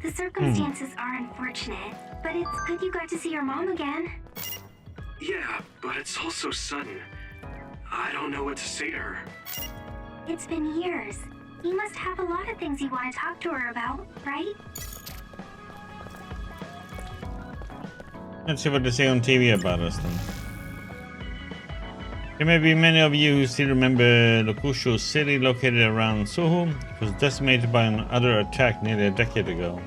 The circumstances are unfortunate, but it's good you got to see your mom again. Yeah, but it's all so sudden. I don't know what to say to her. It's been years. You must have a lot of things you want to talk to her about, right? Let's see what they say on TV about us then. There may be many of you who still remember Lokusho City located around Soho. It was decimated by another attack nearly a decade ago.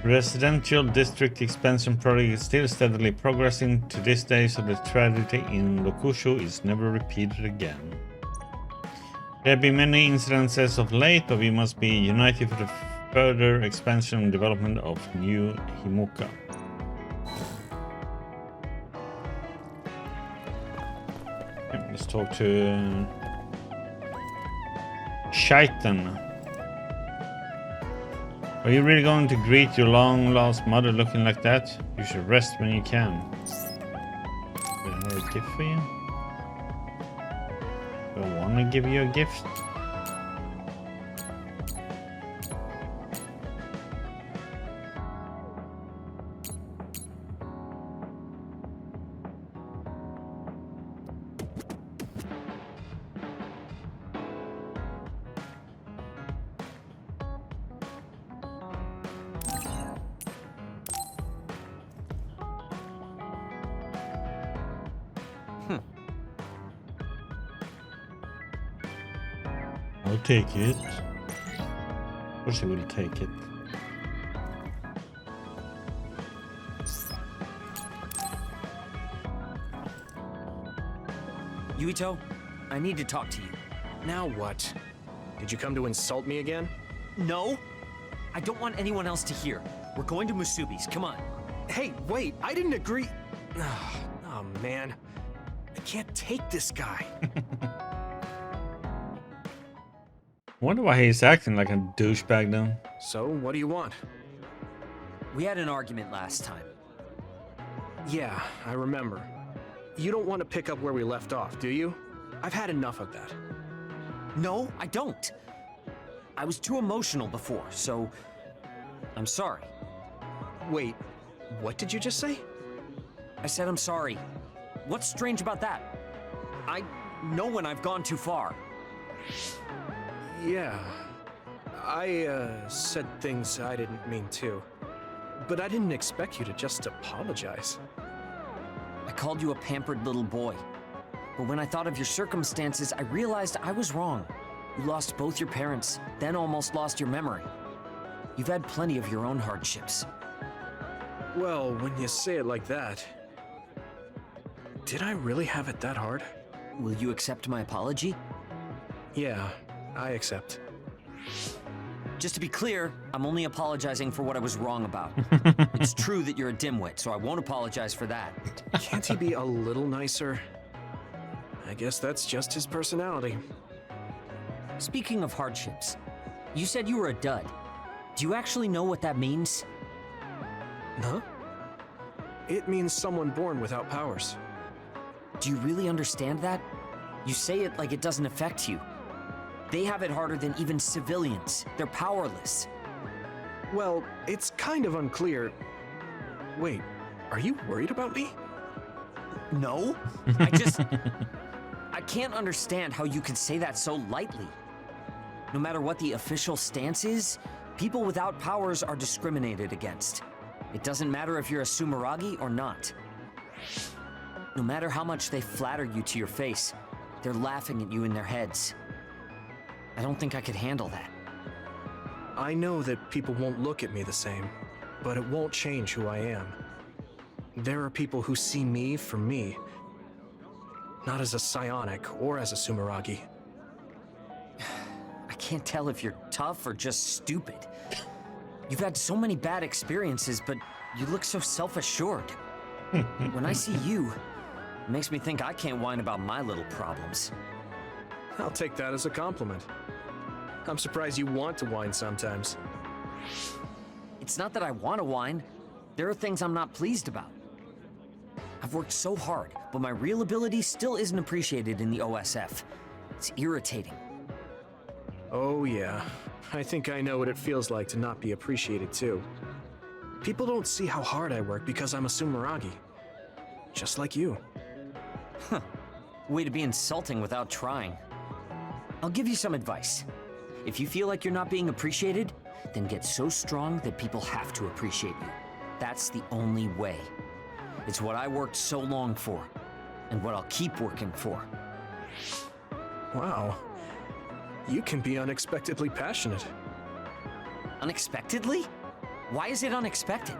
The residential district expansion project is still steadily progressing to this day, so the tragedy in Lokusho is never repeated again. There have been many incidences of late, but we must be united for the further expansion and development of New Himoka. Okay, let's talk to Shaitan. Are you really going to greet your long-lost mother looking like that? You should rest when you can. Do I have a gift for you? Do I want to give you a gift? I'll take it. Of course I will take it. Yuito, I need to talk to you. Now what? Did you come to insult me again? No? I don't want anyone else to hear. We're going to Musubi's, come on. Hey, wait, I didn't agree. Oh man, I can't take this guy. Wonder why he's acting like a douchebag then. So, what do you want? We had an argument last time. Yeah, I remember. You don't want to pick up where we left off, do you? I've had enough of that. No, I don't. I was too emotional before, so I'm sorry. Wait, what did you just say? I said I'm sorry. What's strange about that? I know when I've gone too far. Yeah, I said things I didn't mean to. But I didn't expect you to just apologize. I called you a pampered little boy. But when I thought of your circumstances, I realized I was wrong. You lost both your parents, then almost lost your memory. You've had plenty of your own hardships. Well, when you say it like that... Did I really have it that hard? Will you accept my apology? Yeah, I accept. Just to be clear, I'm only apologizing for what I was wrong about. It's true that you're a dimwit, so I won't apologize for that. Can't he be a little nicer? I guess that's just his personality. Speaking of hardships, you said you were a dud. Do you actually know what that means? Huh? It means someone born without powers. Do you really understand that? You say it like it doesn't affect you. They have it harder than even civilians. They're powerless. Well, it's kind of unclear. Wait, are you worried about me? No. I can't understand how you can say that so lightly. No matter what the official stance is, people without powers are discriminated against. It doesn't matter if you're a Sumeragi or not. No matter how much they flatter you to your face, they're laughing at you in their heads. I don't think I could handle that. I know that people won't look at me the same, but it won't change who I am. There are people who see me for me, not as a psionic or as a Sumeragi. I can't tell if you're tough or just stupid. You've had so many bad experiences, but you look so self-assured. When I see you, it makes me think I can't whine about my little problems. I'll take that as a compliment. I'm surprised you want to whine sometimes. It's not that I want to whine. There are things I'm not pleased about. I've worked so hard, but my real ability still isn't appreciated in the OSF. It's irritating. Oh yeah, I think I know what it feels like to not be appreciated too. People don't see how hard I work because I'm a Sumeragi. Just like you. Huh. Way to be insulting without trying. I'll give you some advice. If you feel like you're not being appreciated, then get so strong that people have to appreciate you. That's the only way. It's what I worked so long for, and what I'll keep working for. Wow. You can be unexpectedly passionate. Unexpectedly? Why is it unexpected?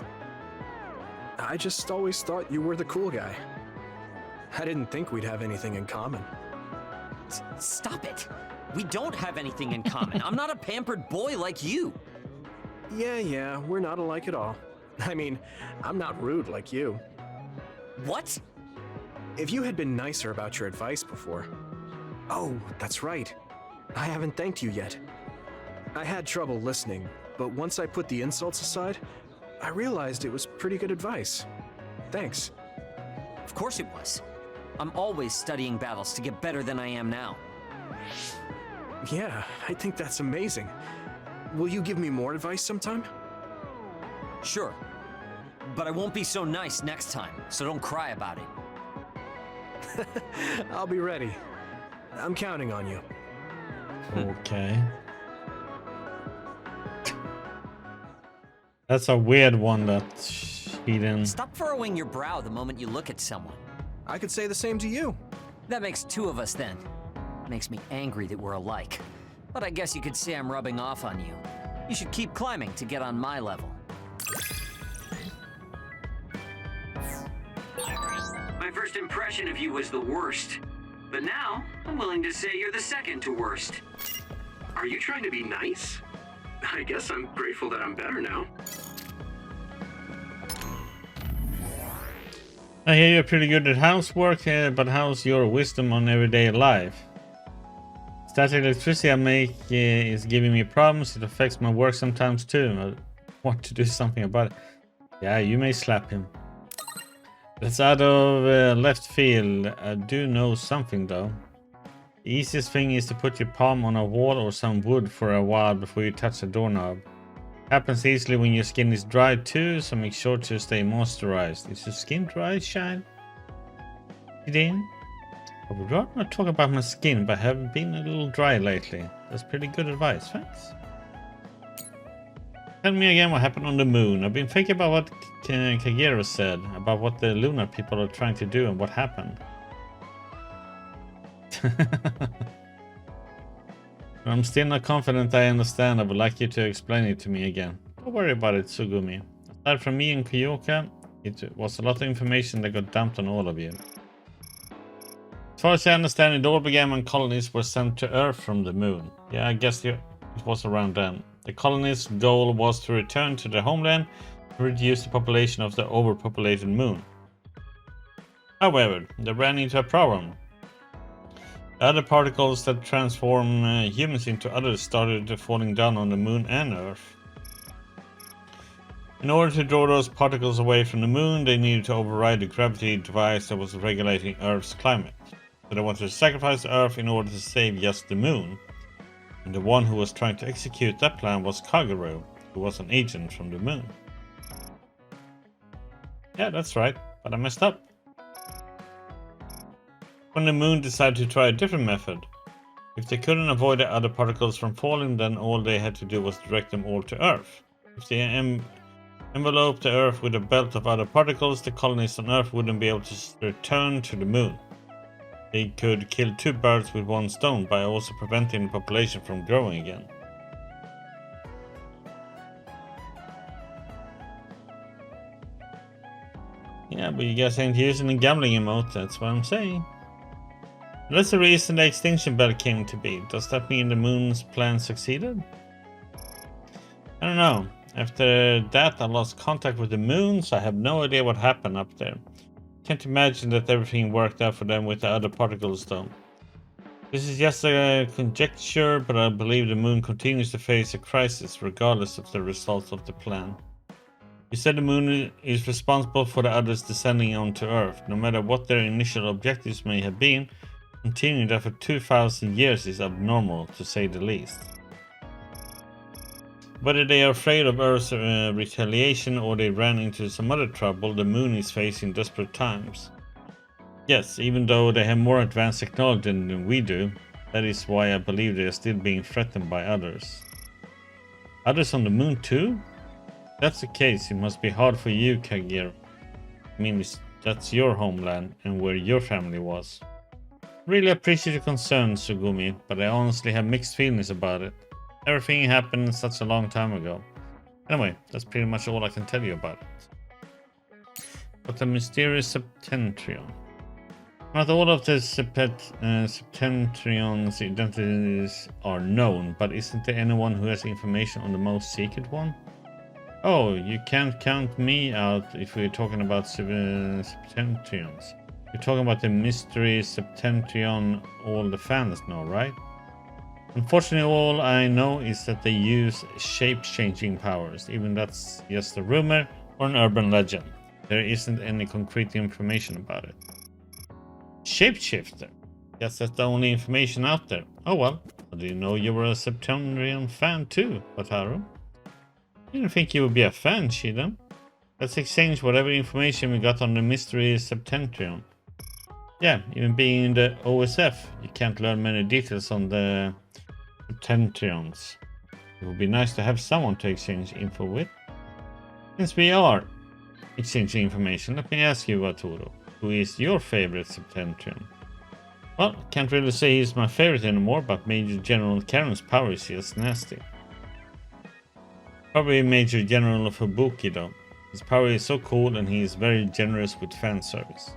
I just always thought you were the cool guy. I didn't think we'd have anything in common. Stop it. We don't have anything in common. I'm not a pampered boy like you. Yeah, we're not alike at all. I mean, I'm not rude like you. What? If you had been nicer about your advice before... Oh, that's right. I haven't thanked you yet. I had trouble listening, but once I put the insults aside, I realized it was pretty good advice. Thanks. Of course it was. I'm always studying battles to get better than I am now. Yeah, I think that's amazing. Will you give me more advice sometime? Sure. But I won't be so nice next time, so don't cry about it. I'll be ready. I'm counting on you. Okay. That's a weird one that he didn't... Stop furrowing your brow the moment you look at someone. I could say the same to you. That makes two of us then. Makes me angry that we're alike. But I guess you could say I'm rubbing off on you. You should keep climbing to get on my level. My first impression of you was the worst. But now, I'm willing to say you're the second to worst. Are you trying to be nice? I guess I'm grateful that I'm better now. I hear you're pretty good at housework, but how's your wisdom on everyday life? Static electricity I make is giving me problems. It affects my work sometimes too. I want to do something about it. Yeah, you may slap him. That's out of left field. I do know something though. The easiest thing is to put your palm on a wall or some wood for a while before you touch the doorknob. Happens easily when your skin is dry too, so make sure to stay moisturized. Is your skin dry, Shine? Then? I would rather not talk about my skin, but I have been a little dry lately. That's pretty good advice, thanks. Tell me again what happened on the moon. I've been thinking about what Kagero said, about what the lunar people are trying to do and what happened. I'm still not confident I understand. I would like you to explain it to me again. Don't worry about it, Tsugumi. Aside from me and Kyoka, it was a lot of information that got dumped on all of you. As far as I understand, it all began when colonies were sent to Earth from the moon. Yeah, I guess it was around then. The colonists' goal was to return to their homeland and reduce the population of the overpopulated moon. However, they ran into a problem. Other particles that transform humans into others started falling down on the moon and Earth. In order to draw those particles away from the moon, they needed to override the gravity device that was regulating Earth's climate. So they wanted to sacrifice Earth in order to save just the moon. And the one who was trying to execute that plan was Kagero, who was an agent from the moon. Yeah, that's right, but I messed up. When the moon decided to try a different method. If they couldn't avoid the other particles from falling, then all they had to do was direct them all to Earth. If they enveloped the Earth with a belt of other particles, the colonists on Earth wouldn't be able to return to the moon. They could kill two birds with one stone by also preventing the population from growing again. Yeah, but you guys ain't using the gambling emote, that's what I'm saying. That's the reason the extinction belt came to be. Does that mean the moon's plan succeeded? I don't know. After that I lost contact with the moon, so I have no idea what happened up there. Can't imagine that everything worked out for them with the other particles though. This is just a conjecture, but I believe the moon continues to face a crisis regardless of the results of the plan. You said the moon is responsible for the others descending onto Earth. No matter what their initial objectives may have been, continuing that for 2,000 years is abnormal, to say the least. Whether they are afraid of Earth's retaliation or they ran into some other trouble, the moon is facing desperate times. Yes, even though they have more advanced technology than we do, that is why I believe they are still being threatened by others. Others on the moon too? If that's the case, it must be hard for you, Kagir. I mean, that's your homeland and where your family was. Really appreciate your concern, Sugumi, but I honestly have mixed feelings about it. Everything happened such a long time ago. Anyway, that's pretty much all I can tell you about it. But the mysterious Septentrion. Not all of the Septentrion's identities are known, but isn't there anyone who has information on the most secret one? Oh, you can't count me out if we're talking about Septentrions. You're talking about the mystery Septentrion all the fans know, right? Unfortunately, all I know is that they use shape-changing powers, even that's just a rumor or an urban legend. There isn't any concrete information about it. Shapeshifter? Guess that's the only information out there. Oh well, I didn't know you were a Septentrion fan too, Wataru. Didn't think you would be a fan, Shida. Let's exchange whatever information we got on the mystery Septentrion. Yeah, even being in the OSF, you can't learn many details on the Septentrions. It would be nice to have someone to exchange info with. Since we are exchanging information, let me ask you, Wataru, who is your favorite Septentrion? Well, can't really say he's my favorite anymore, but Major General Karen's power is just nasty. Probably Major General Fubuki though. His power is so cool and he is very generous with fan service.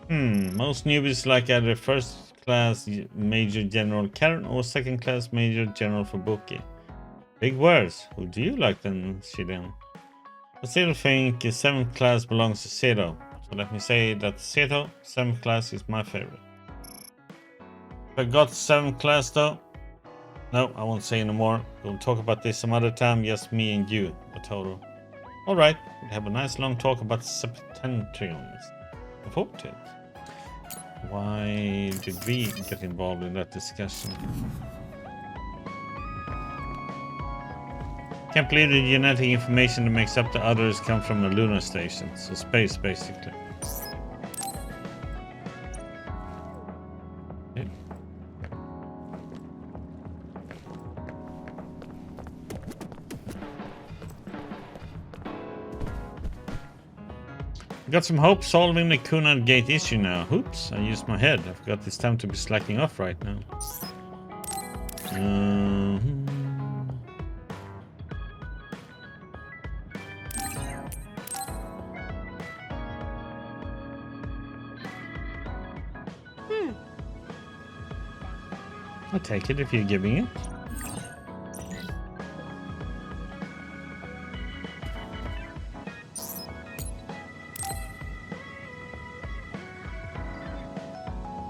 Most newbies like either first class Major General Karen or second class Major General Fubuki. Big words. Who do you like then, Shidan? I still think 7th class belongs to Seto. So let me say that Seto, 7th class is my favorite. If I got 7th class though, no, I won't say anymore. We'll talk about this some other time, just me and you, Wataru. Alright, we'll have a nice long talk about Septentrions. Look forward to it. Why did we get involved in that discussion? Can't believe the genetic information that makes up the others come from a lunar station, so space basically. Okay. Got some hope solving the Kunad Gate issue now. Oops, I used my head. I forgot it's time to be slacking off right now. I'll take it if you're giving it.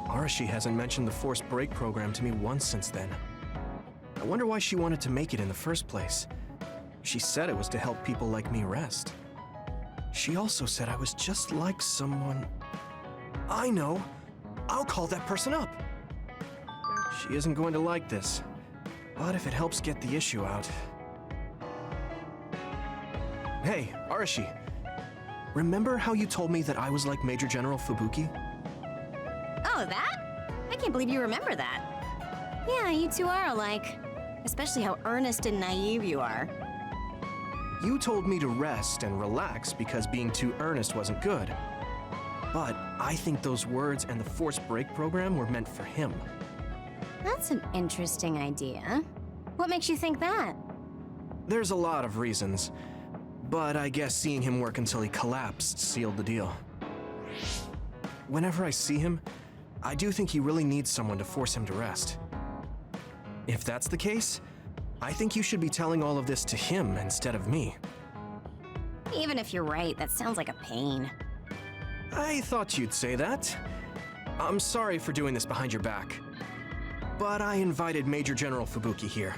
Arashi hasn't mentioned the forced break program to me once since then. I wonder why she wanted to make it in the first place. She said it was to help people like me rest. She also said I was just like someone... I know! I'll call that person up! She isn't going to like this, but if it helps get the issue out... Hey, Arashi. Remember how you told me that I was like Major General Fubuki? Oh, that? I can't believe you remember that. Yeah, you two are alike. Especially how earnest and naive you are. You told me to rest and relax because being too earnest wasn't good. But I think those words and the forced break program were meant for him. That's an interesting idea. What makes you think that? There's a lot of reasons, but I guess seeing him work until he collapsed sealed the deal. Whenever I see him, I do think he really needs someone to force him to rest. If that's the case, I think you should be telling all of this to him instead of me. Even if you're right, that sounds like a pain. I thought you'd say that. I'm sorry for doing this behind your back. But I invited Major General Fubuki here.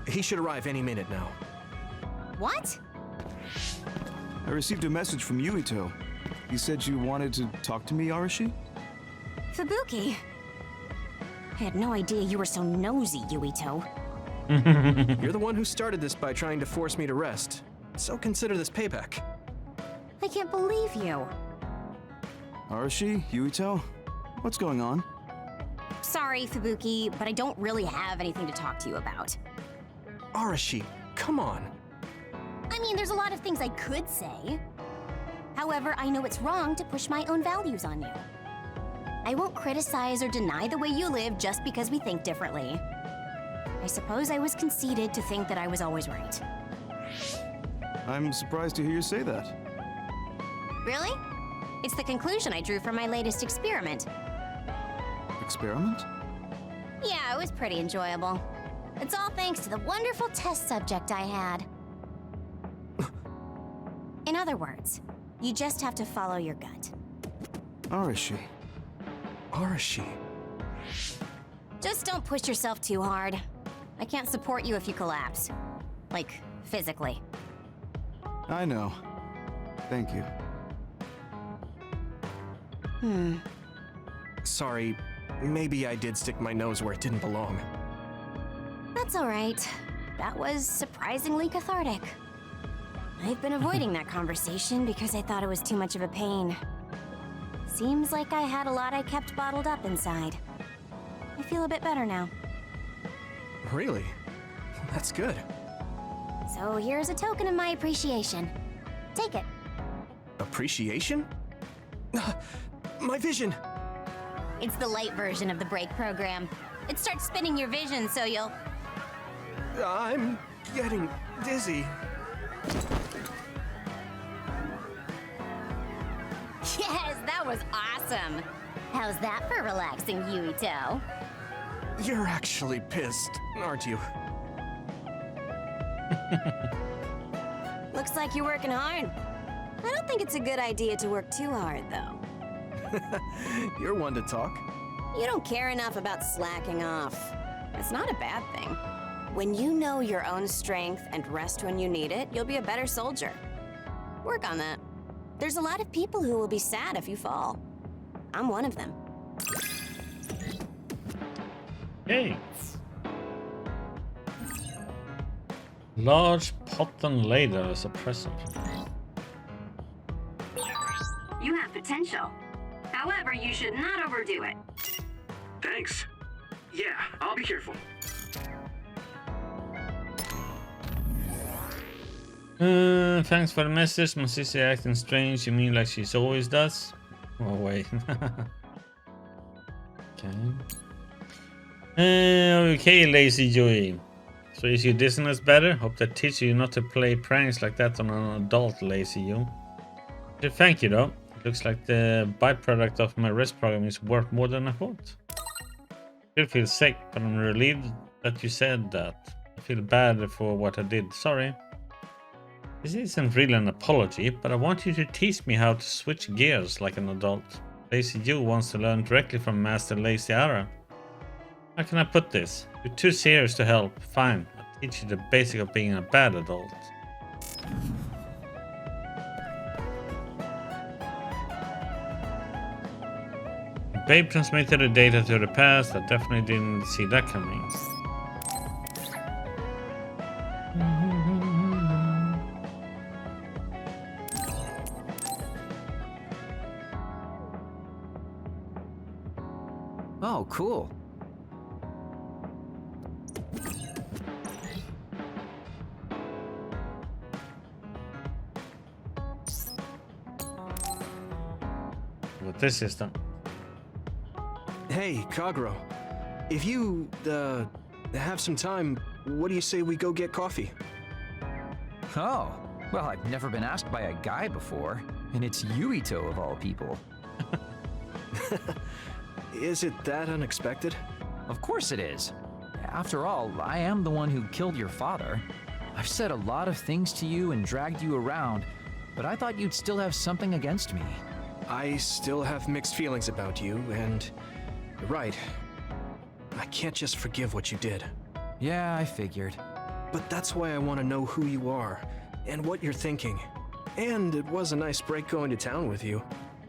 He should arrive any minute now. What? I received a message from Yuito. You said you wanted to talk to me, Arashi? Fubuki. I had no idea you were so nosy, Yuito. You're the one who started this by trying to force me to rest, so consider this payback. I can't believe you. Arashi, Yuito, what's going on? Sorry, Fubuki, but I don't really have anything to talk to you about. Arashi, come on. I mean, there's a lot of things I could say. However, I know it's wrong to push my own values on you. I won't criticize or deny the way you live just because we think differently. I suppose I was conceited to think that I was always right. I'm surprised to hear you say that. Really? It's the conclusion I drew from my latest experiment. Experiment? Yeah, it was pretty enjoyable. It's all thanks to the wonderful test subject I had. In other words, you just have to follow your gut. Arashi. Arashi. Just don't push yourself too hard. I can't support you if you collapse. Like, physically. I know. Thank you. Sorry, maybe I did stick my nose where it didn't belong. That's alright. That was surprisingly cathartic. I've been avoiding that conversation because I thought it was too much of a pain. Seems like I had a lot I kept bottled up inside. I feel a bit better now. Really? That's good. So here's a token of my appreciation. Take it. Appreciation? My vision! It's the light version of the break program. It starts spinning your vision so you'll... I'm getting dizzy. Yes, that was awesome! How's that for relaxing, Yuito? You're actually pissed, aren't you? Looks like you're working hard. I don't think it's a good idea to work too hard, though. You're one to talk. You don't care enough about slacking off. It's not a bad thing. When you know your own strength and rest when you need it, you'll be a better soldier. Work on that. There's a lot of people who will be sad if you fall. I'm one of them. Hey. Large pot and ladle as a present. You have potential. However, you should not overdo it. Thanks. Yeah, I'll be careful. Thanks for the message. My sister acting strange. You mean like she's always does? Oh wait. Okay. Okay, lazy Joey. So is your dizziness better? Hope that teaches you not to play pranks like that on an adult, lazy you. Thank you though. Looks like the byproduct of my rest program is worth more than I thought. I feel sick, but I'm relieved that you said that. I feel bad for what I did. Sorry. This isn't really an apology, but I want you to teach me how to switch gears like an adult. Lazy you wants to learn directly from Master Lazy Ara. How can I put this? You're too serious to help. Fine, I'll teach you the basic of being a bad adult. Babe transmitted the data to the past. I definitely didn't see that coming. Oh, cool. What this is done. Hey, Kagero. If you, have some time, what do you say we go get coffee? Oh, well, I've never been asked by a guy before, and it's Yuito of all people. Is it that unexpected? Of course it is. After all, I am the one who killed your father. I've said a lot of things to you and dragged you around, but I thought you'd still have something against me. I still have mixed feelings about you, and you're right. I can't just forgive what you did. Yeah, I figured. But that's why I want to know who you are, and what you're thinking. And it was a nice break going to town with you.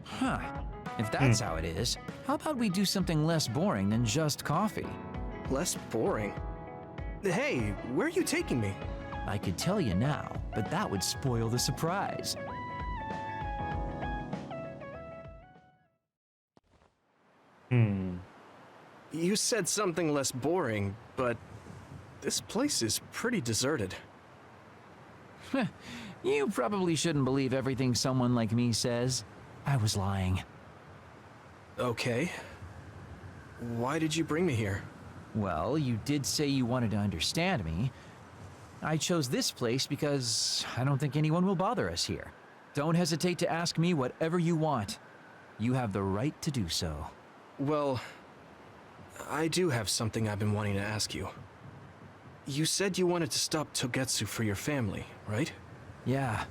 Huh. If that's how it is, how about we do something less boring than just coffee? Less boring? Hey, where are you taking me? I could tell you now, but that would spoil the surprise. You said something less boring, but this place is pretty deserted. You probably shouldn't believe everything someone like me says. I was lying. Okay. Why did you bring me here? Well, you did say you wanted to understand me. I chose this place because I don't think anyone will bother us here. Don't hesitate to ask me whatever you want. You have the right to do so. Well, I do have something I've been wanting to ask you. You said you wanted to stop Togetsu for your family, right? Yeah.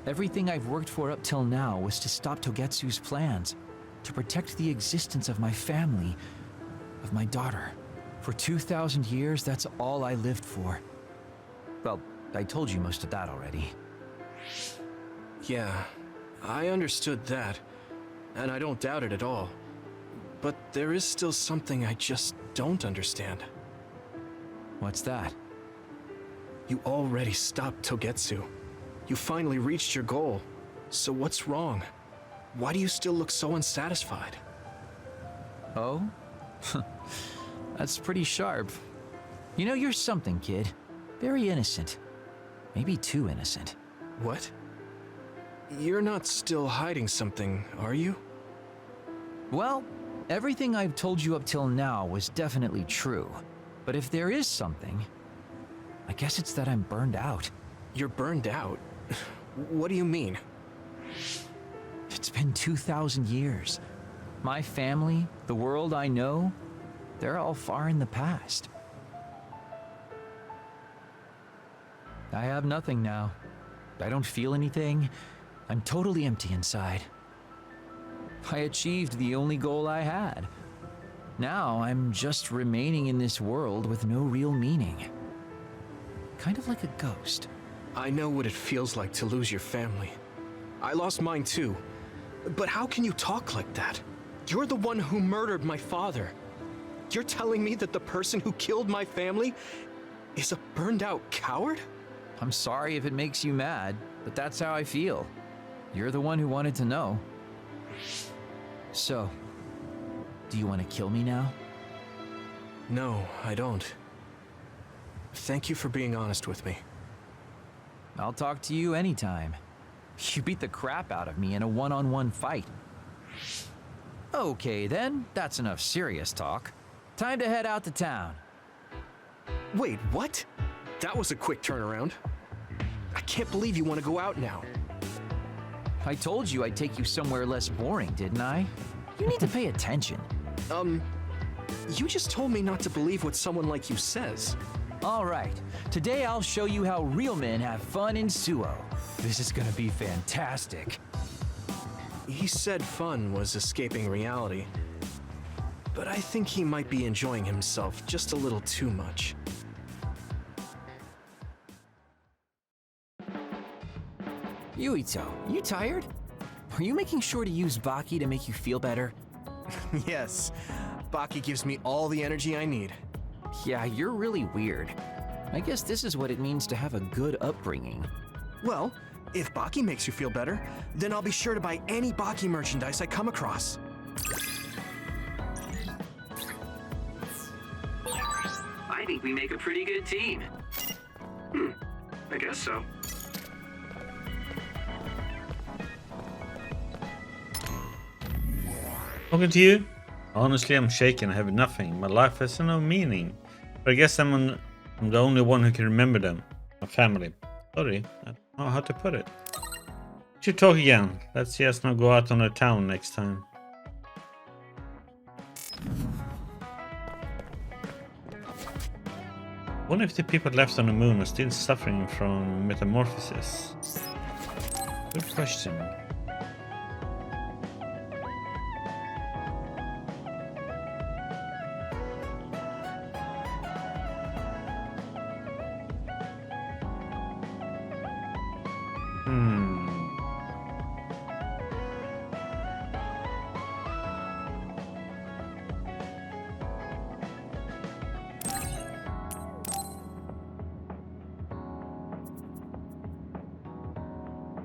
Everything I've worked for up till now was to stop Togetsu's plans, to protect the existence of my family, of my daughter. For 2,000 years, that's all I lived for. Well, I told you most of that already. Yeah, I understood that, and I don't doubt it at all. But there is still something I just don't understand. What's that? You already stopped Togetsu. You finally reached your goal. So what's wrong? Why do you still look so unsatisfied? Oh? That's pretty sharp. You know, you're something, kid. Very innocent. Maybe too innocent. What? You're not still hiding something, are you? Well, everything I've told you up till now was definitely true. But if there is something, I guess it's that I'm burned out. You're burned out? What do you mean? It's been 2,000 years. My family, the world I know, they're all far in the past. I have nothing now. I don't feel anything. I'm totally empty inside. I achieved the only goal I had. Now I'm just remaining in this world with no real meaning. Kind of like a ghost. I know what it feels like to lose your family. I lost mine too. But how can you talk like that? You're the one who murdered my father. You're telling me that the person who killed my family is a burned out coward? I'm sorry if it makes you mad, but that's how I feel. You're the one who wanted to know. So, do you want to kill me now? No, I don't. Thank you for being honest with me. I'll talk to you anytime. You beat the crap out of me in a one-on-one fight. Okay then, that's enough serious talk. Time to head out to town. Wait, what? That was a quick turnaround. I can't believe you want to go out now. I told you I'd take you somewhere less boring, didn't I? You need to pay attention. You just told me not to believe what someone like you says. All right, today I'll show you how real men have fun in Suo. This is gonna be fantastic. He said fun was escaping reality. But I think he might be enjoying himself just a little too much. Yuito, you tired? Are you making sure to use Baki to make you feel better? Yes, Baki gives me all the energy I need. Yeah, you're really weird. I guess this is what it means to have a good upbringing. Well, if Baki makes you feel better, then I'll be sure to buy any Baki merchandise I come across. I think we make a pretty good team. I guess so. Talking to you? Honestly, I'm shaken. I have nothing. My life has no meaning. But I guess I'm the only one who can remember them. My family. Sorry, I don't know how to put it. We should talk again. Let's see us now go out on the town next time. Wonder if the people left on the moon are still suffering from metamorphosis. Good question.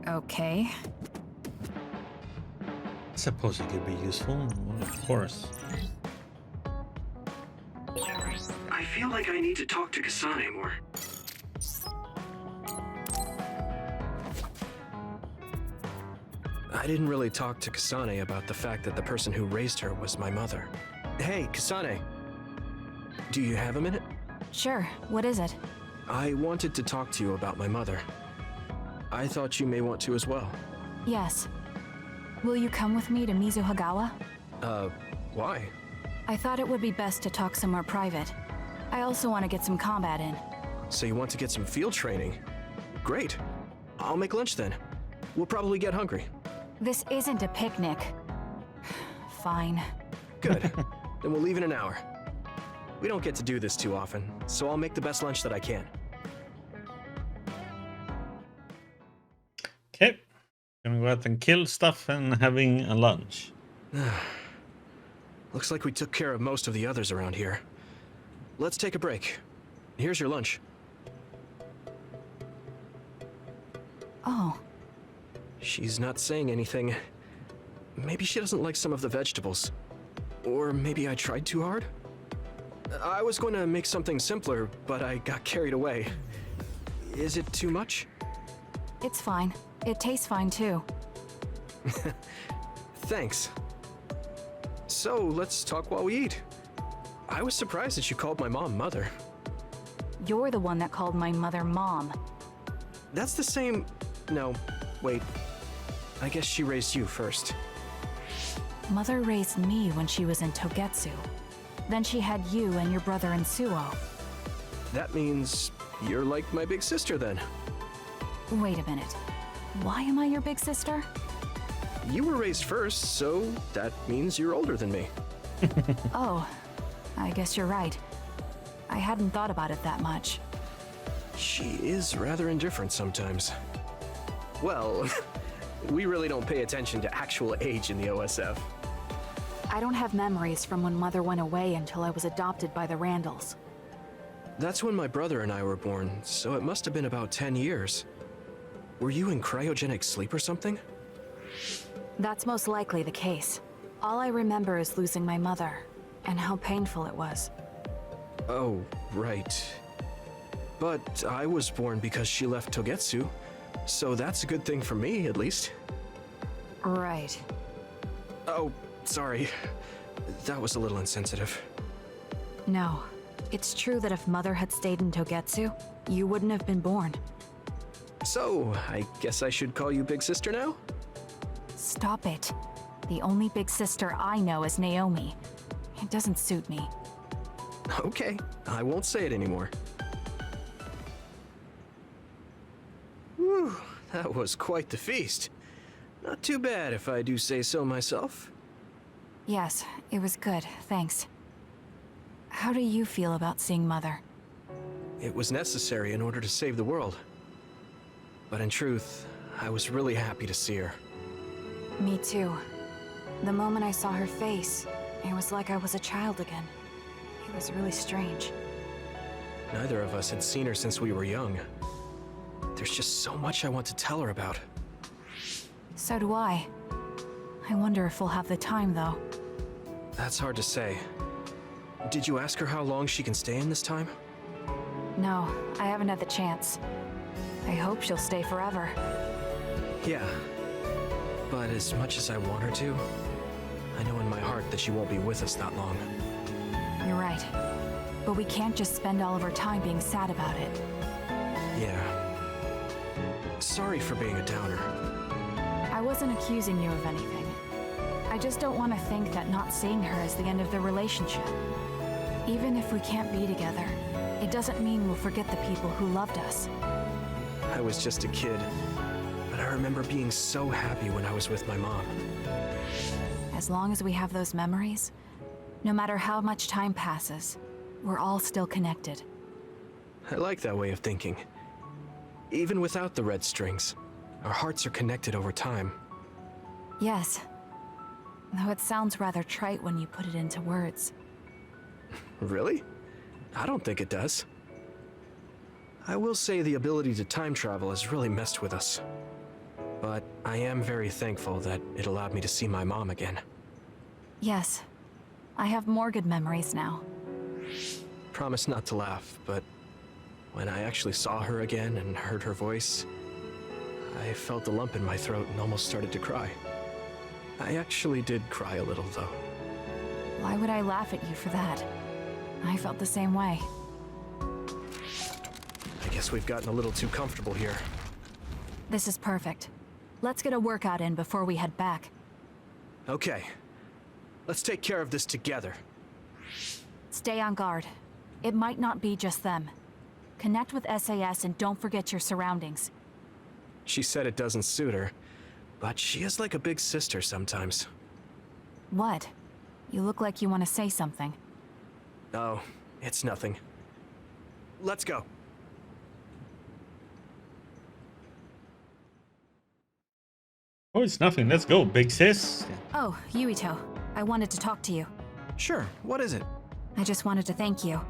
Okay. I suppose it could be useful. Well, of course. I feel like I need to talk to Kasane more. I didn't really talk to Kasane about the fact that the person who raised her was my mother. Hey, Kasane. Do you have a minute? Sure, what is it? I wanted to talk to you about my mother. I thought you may want to as well. Yes. Will you come with me to Mizuhagawa? Why? I thought it would be best to talk somewhere private. I also want to get some combat in. So you want to get some field training? Great. I'll make lunch then. We'll probably get hungry. This isn't a picnic. Fine. Good. Then we'll leave in an hour. We don't get to do this too often, so I'll make the best lunch that I can. Okay. Gonna go out and kill stuff and having a lunch. Looks like we took care of most of the others around here. Let's take a break. Here's your lunch. Oh. She's not saying anything. Maybe she doesn't like some of the vegetables. Or maybe I tried too hard? I was going to make something simpler, but I got carried away. Is it too much? It's fine. It tastes fine too. Thanks. So, let's talk while we eat. I was surprised that you called my mom Mother. You're the one that called my mother Mom. That's the same... No, wait. I guess she raised you first. Mother raised me when she was in Togetsu. Then she had you and your brother in Suo. That means you're like my big sister then. Wait a minute. Why am I your big sister? You were raised first, so that means you're older than me. Oh, I guess you're right. I hadn't thought about it that much. She is rather indifferent sometimes. Well, we really don't pay attention to actual age in the OSF. I don't have memories from when Mother went away until I was adopted by the Randalls. That's when my brother and I were born, so it must have been about 10 years. Were you in cryogenic sleep or something? That's most likely the case. All I remember is losing my mother, and how painful it was. Oh, right. But I was born because she left Togetsu, so that's a good thing for me, at least. Right. Oh, sorry. That was a little insensitive. No. It's true that if Mother had stayed in Togetsu, you wouldn't have been born. So, I guess I should call you Big Sister now? Stop it. The only big sister I know is Naomi. It doesn't suit me. Okay, I won't say it anymore. Whew, that was quite the feast. Not too bad if I do say so myself. Yes, it was good, thanks. How do you feel about seeing Mother? It was necessary in order to save the world. But in truth, I was really happy to see her. Me too. The moment I saw her face, it was like I was a child again. It was really strange. Neither of us had seen her since we were young. There's just so much I want to tell her about. So do I. I wonder if we'll have the time, though. That's hard to say. Did you ask her how long she can stay in this time? No, I haven't had the chance. I hope she'll stay forever. Yeah. But as much as I want her to, I know in my heart that she won't be with us that long. You're right. But we can't just spend all of our time being sad about it. Yeah. Sorry for being a downer. I wasn't accusing you of anything. I just don't want to think that not seeing her is the end of the relationship. Even if we can't be together, it doesn't mean we'll forget the people who loved us. I was just a kid, but I remember being so happy when I was with my mom. As long as we have those memories, no matter how much time passes, we're all still connected. I like that way of thinking. Even without the red strings, our hearts are connected over time. Yes. Though it sounds rather trite when you put it into words. Really? I don't think it does. I will say the ability to time travel has really messed with us. but I am very thankful that it allowed me to see my mom again. Yes. I have more good memories now. Promise not to laugh, but when I actually saw her again and heard her voice, I felt a lump in my throat and almost started to cry. I actually did cry a little, though. Why would I laugh at you for that? I felt the same way. I guess we've gotten a little too comfortable here. This is perfect. Let's get a workout in before we head back. Okay. Let's take care of this together. Stay on guard. It might not be just them. Connect with SAS and don't forget your surroundings. She said it doesn't suit her, but she is like a big sister sometimes. What? You look like you want to say something. Oh, it's nothing. Let's go. Oh, it's nothing. Let's go, big sis. Oh, Yuito. I wanted to talk to you. Sure, what is it? I just wanted to thank you.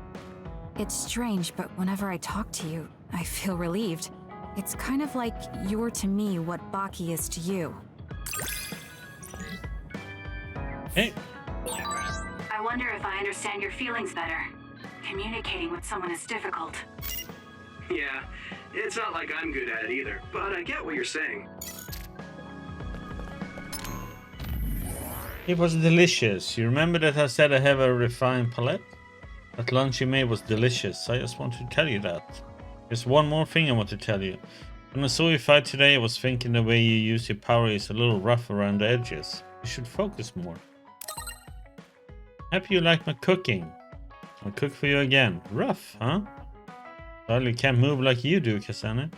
It's strange, but whenever I talk to you, I feel relieved. It's kind of like you're to me what Baki is to you. Hey. I wonder if I understand your feelings better. Communicating with someone is difficult. Yeah, it's not like I'm good at it either, but I get what you're saying. It was delicious. You remember that I said I have a refined palate? That lunch you made was delicious. I just want to tell you that. There's one more thing I want to tell you. When I saw you fight today, I was thinking the way you use your power is a little rough around the edges. You should focus more. Happy you like my cooking. I'll cook for you again. Rough, huh? Well, you can't move like you do, Kasane.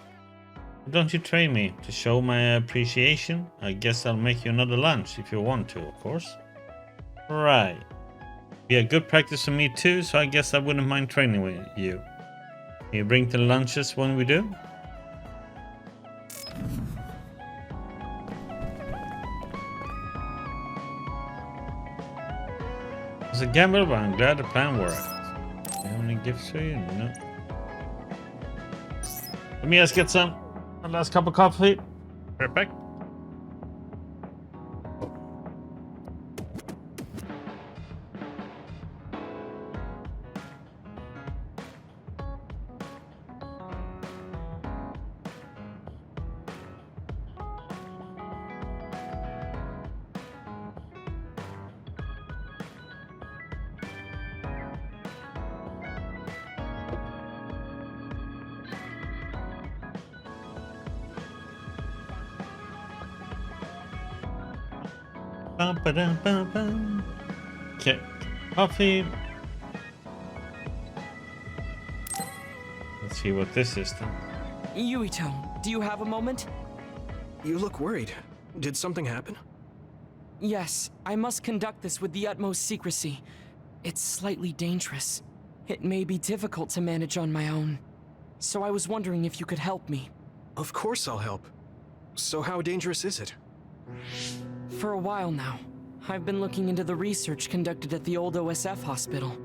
Don't you train me to show my appreciation? I guess I'll make you another lunch if you want to, of course. Right. Be a good practice for me too, so I guess I wouldn't mind training with you. Can you bring the lunches when we do? It was a gamble, but I'm glad the plan worked. Do you have any gifts for you? No. Let me just get some. One last cup of coffee. Perfect. Okay, coffee. Let's see what this is then. Yuito, do you have a moment? You look worried. Did something happen? Yes, I must conduct this with the utmost secrecy. It's slightly dangerous. It may be difficult to manage on my own. So I was wondering if you could help me. Of course I'll help. So how dangerous is it? For a while now, I've been looking into the research conducted at the old OSF hospital.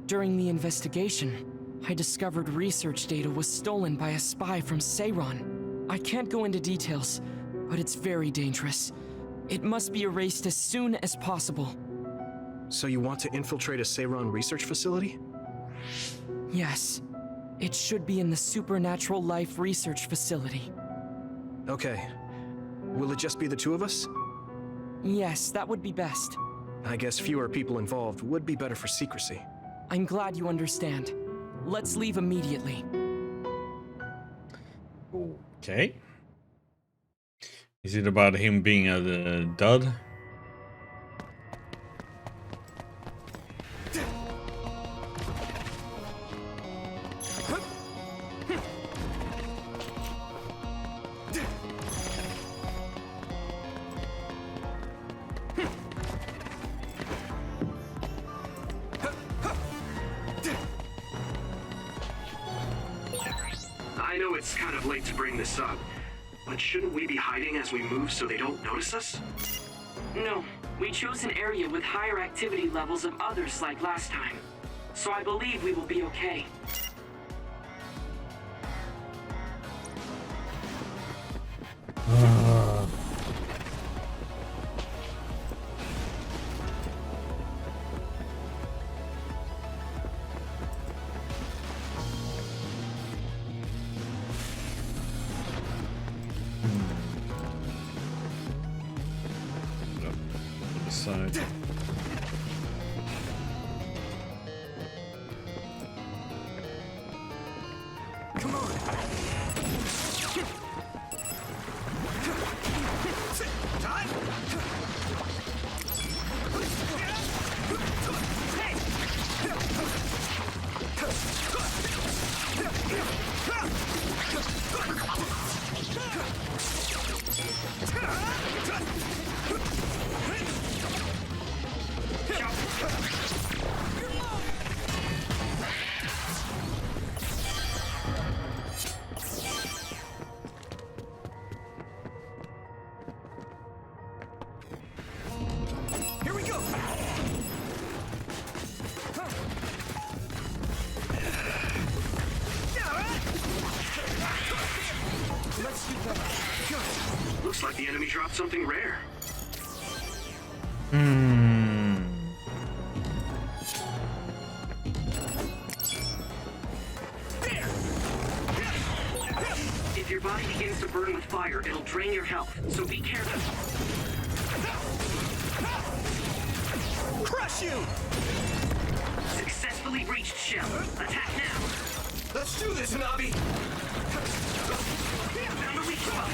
During the investigation, I discovered research data was stolen by a spy from Seiron. I can't go into details, but it's very dangerous. It must be erased as soon as possible. So you want to infiltrate a Seiron research facility? Yes. It should be in the Supernatural Life Research Facility. Okay. Will it just be the two of us? Yes, that would be best. I guess fewer people involved would be better for secrecy. I'm glad you understand. Let's leave immediately. Okay. Is it about him being a dud? I know it's kind of late to bring this up, but shouldn't we be hiding as we move so they don't notice us? No, we chose an area with higher activity levels of others like last time. So I believe we will be okay. Side. Come on. Time. Here we go. Let's get that. Looks like the enemy dropped something rare. If your body begins to burn with fire, it'll drain your health, so be careful. Crush you! Successfully breached shell. Attack now. Let's do this, Nabi! Found a weak spot.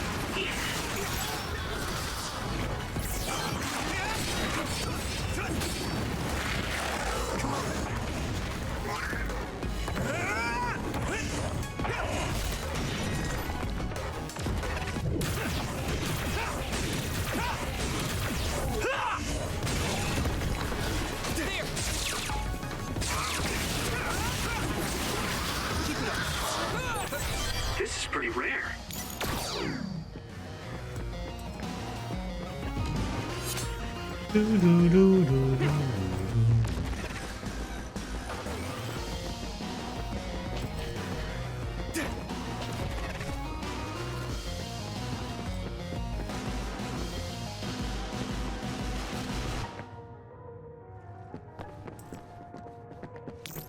This is pretty rare.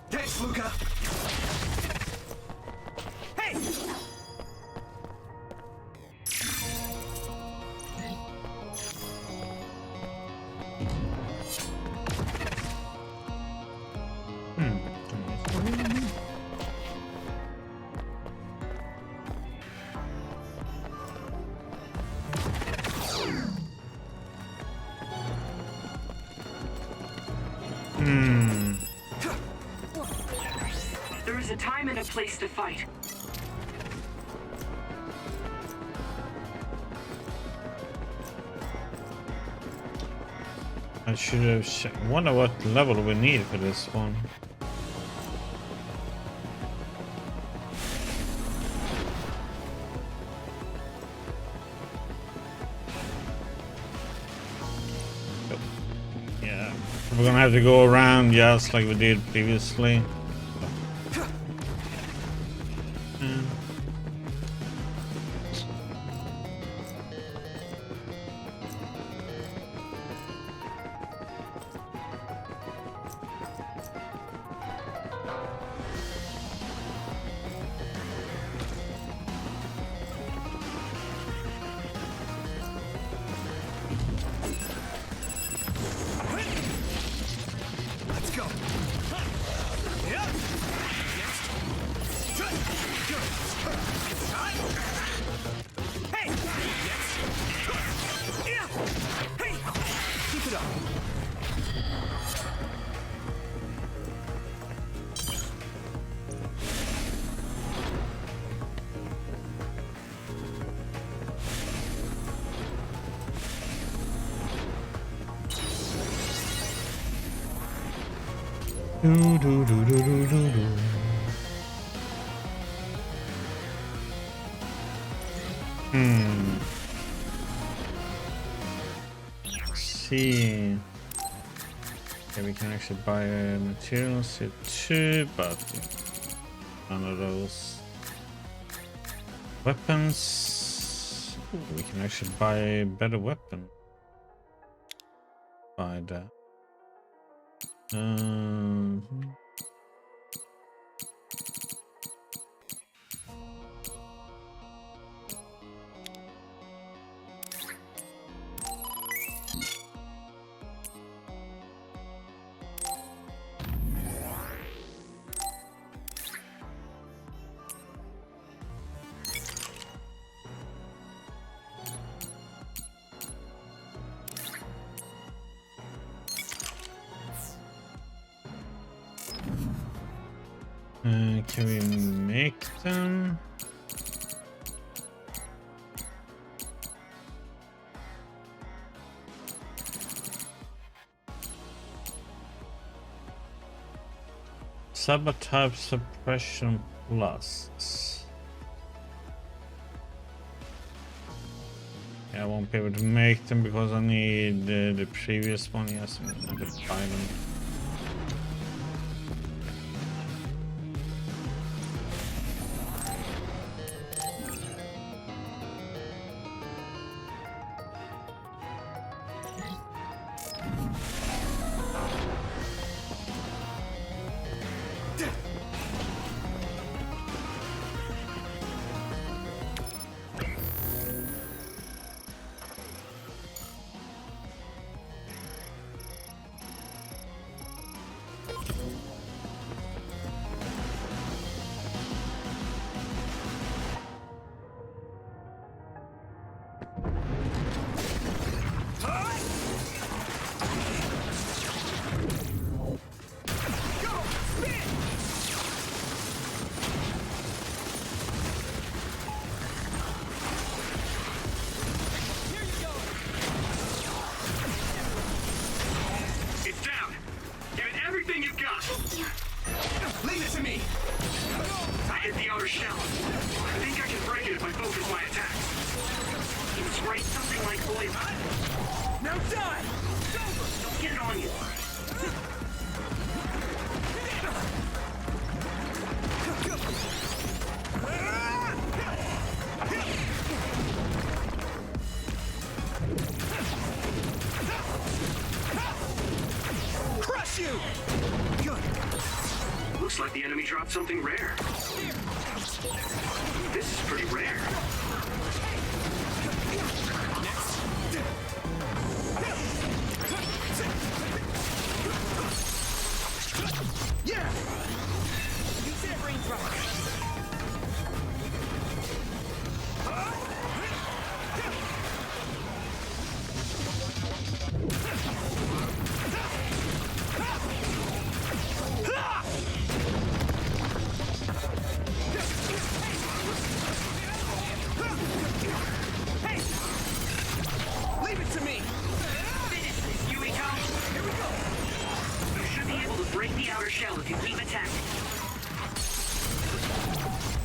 Thanks, Luca! Hey! There is a time and a place to fight. I should have wonder what level we need for this one. Yeah, we're gonna have to go around just like we did previously. Let's go! Yeah! Hey! Yeah! Hey! Keep it up! Let's see. Okay, we can actually buy materials here too, but none of those weapons. We can actually buy a better weapon. Buy that. Can we make them? Sabotage suppression plus. Yeah, I won't be able to make them because I need the previous one. Yes, I need to buy them. Looks like the enemy dropped something rare. This is pretty rare. Yeah! Use that raindrop. Leave it to me! Finish this, Yuito. Here we go! You should be able to break the outer shell if you keep attacking.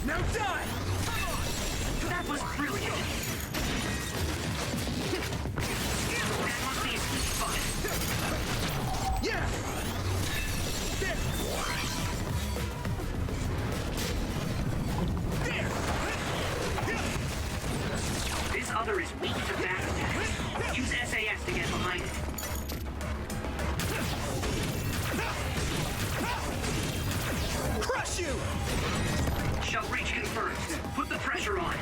Now die! That was brilliant. That must be a key spot. Yeah! There! This other is weak to back attacks. Use SAS to get behind it. Crush you! Shell breach confirmed. Put the pressure on.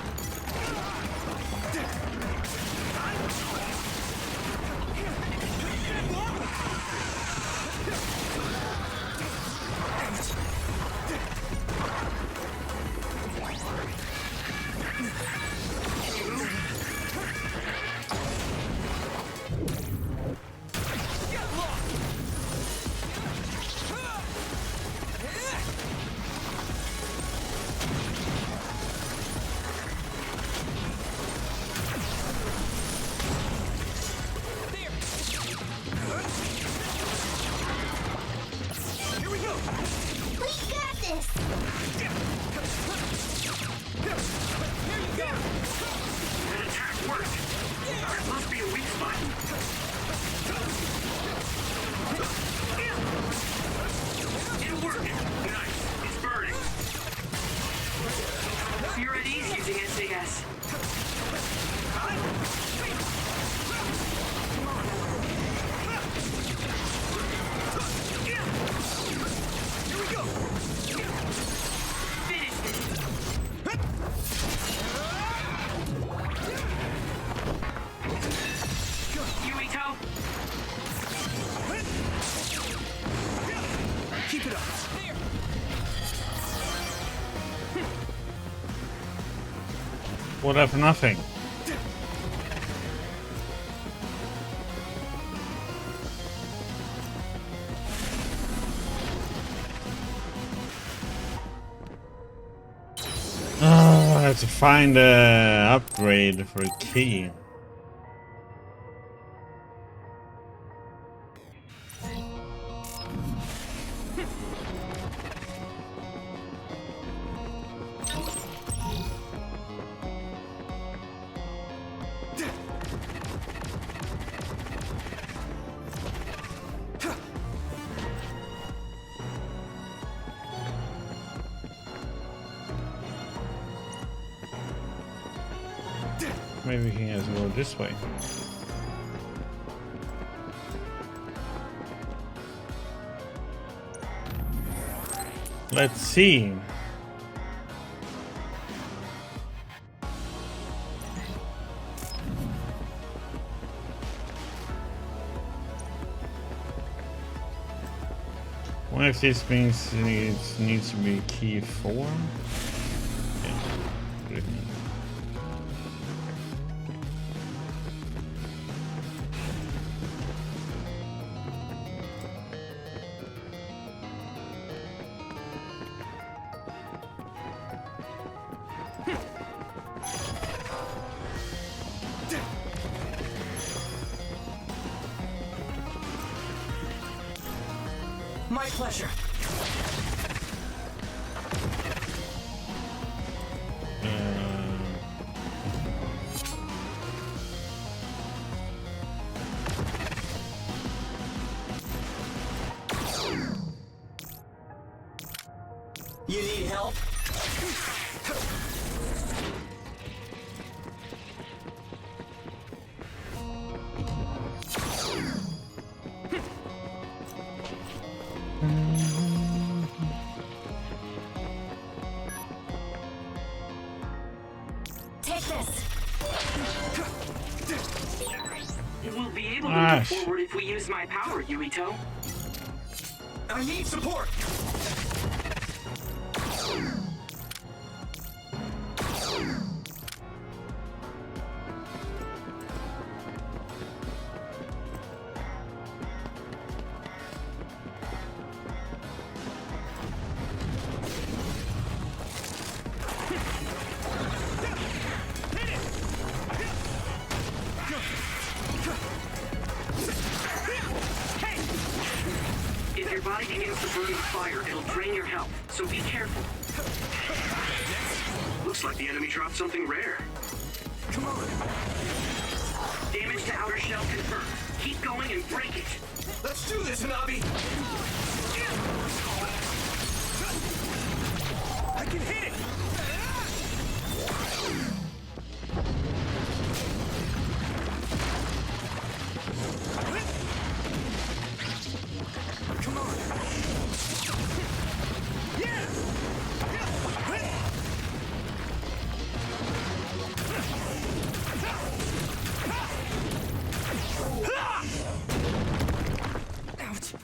That attack worked. That must be a weak spot. It worked. Nice. It's burning. You're at ease using SAS. All that for nothing. Oh, I have to find a upgrade for a key. Maybe we can just go this way. Let's see. One of these things needs to be key 4. Yeah. My pleasure. You need help? Take this. We'll be able to move forward if we use my power, Yuito. I need support. If your body begins to burn with fire, it'll drain your health, so be careful. Looks like the enemy dropped something rare. Come on. Damage to outer shell confirmed. Keep going and break it. Let's do this, Hanabi. I can hit it. Come on. Yeah. Ouch.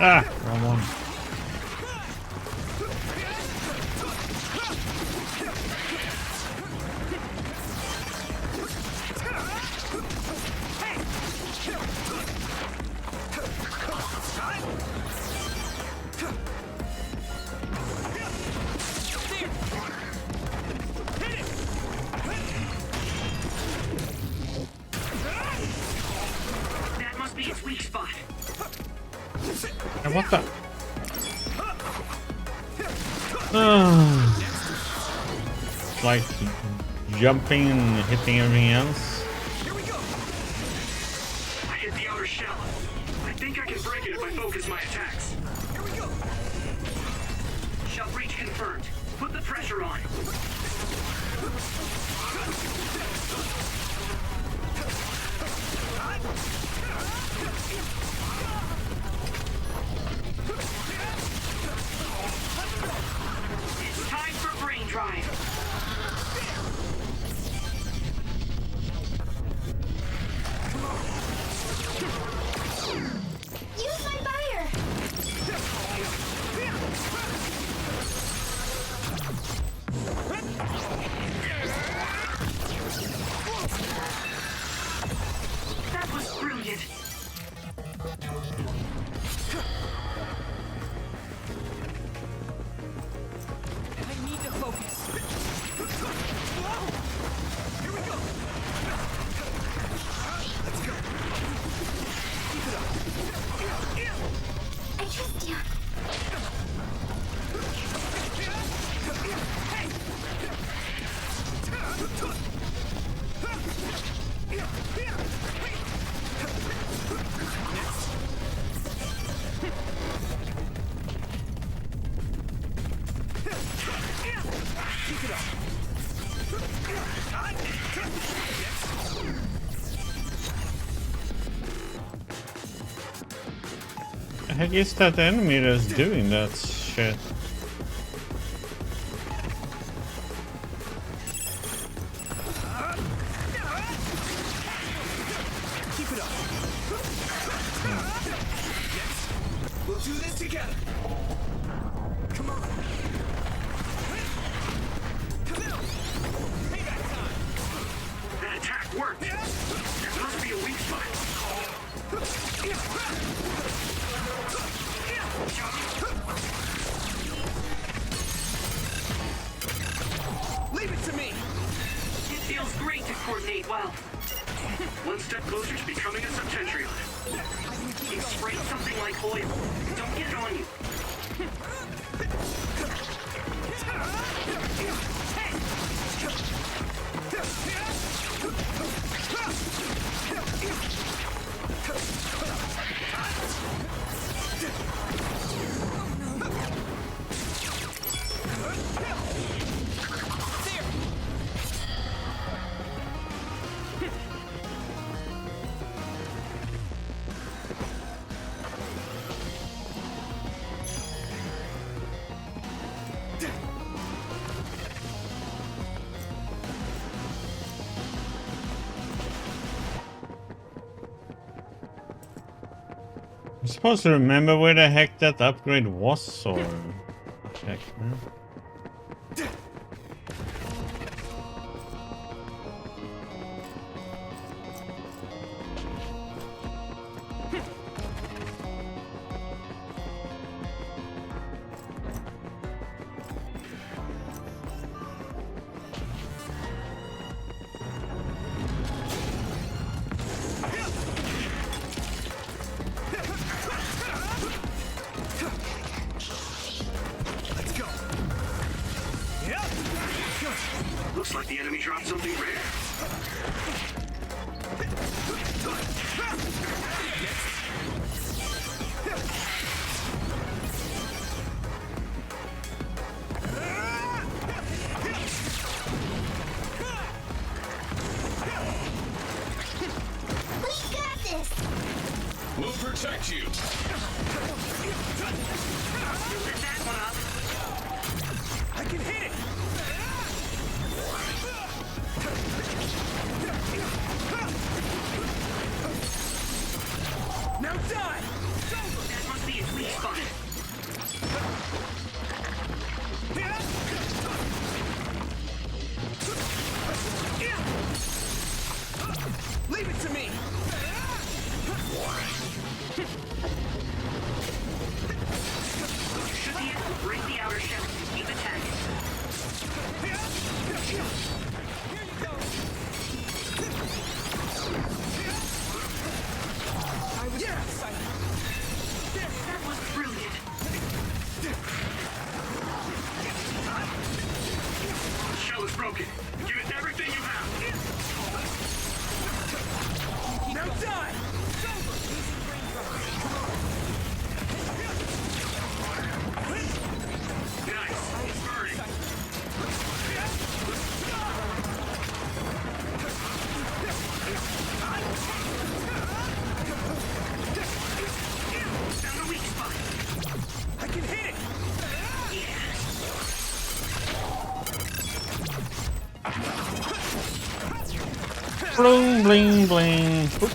Ah, wrong one. That must be its weak spot. And what the? It's like jumping and hitting everything else. I hit the outer shell. I think I can break it if I focus my attacks. Here we go. Shell breach confirmed. Put the pressure on. It's time for brain drive. The heck is that enemy that's doing that shit? Keep it up. We'll do this together. Come on. That attack worked. There must be a weak spot. Leave it to me. It feels great to coordinate well. One step closer to becoming a Septentrion. You spray something like oil. Don't get it on you. I'm supposed to remember where the heck that upgrade was, or heck, man. Looks like the enemy dropped something rare. We got this! We'll protect you. Pick that one up. I can hit it. Now die. That must be its weak spot. Leave it to me. You should be able to break the outer shell and keep attacking. That was brilliant. The shell is broken. Give it everything you have. Now die. Nice. It's burning. Found the weak spot. I can hit it. Bling, bling, bling. Oop.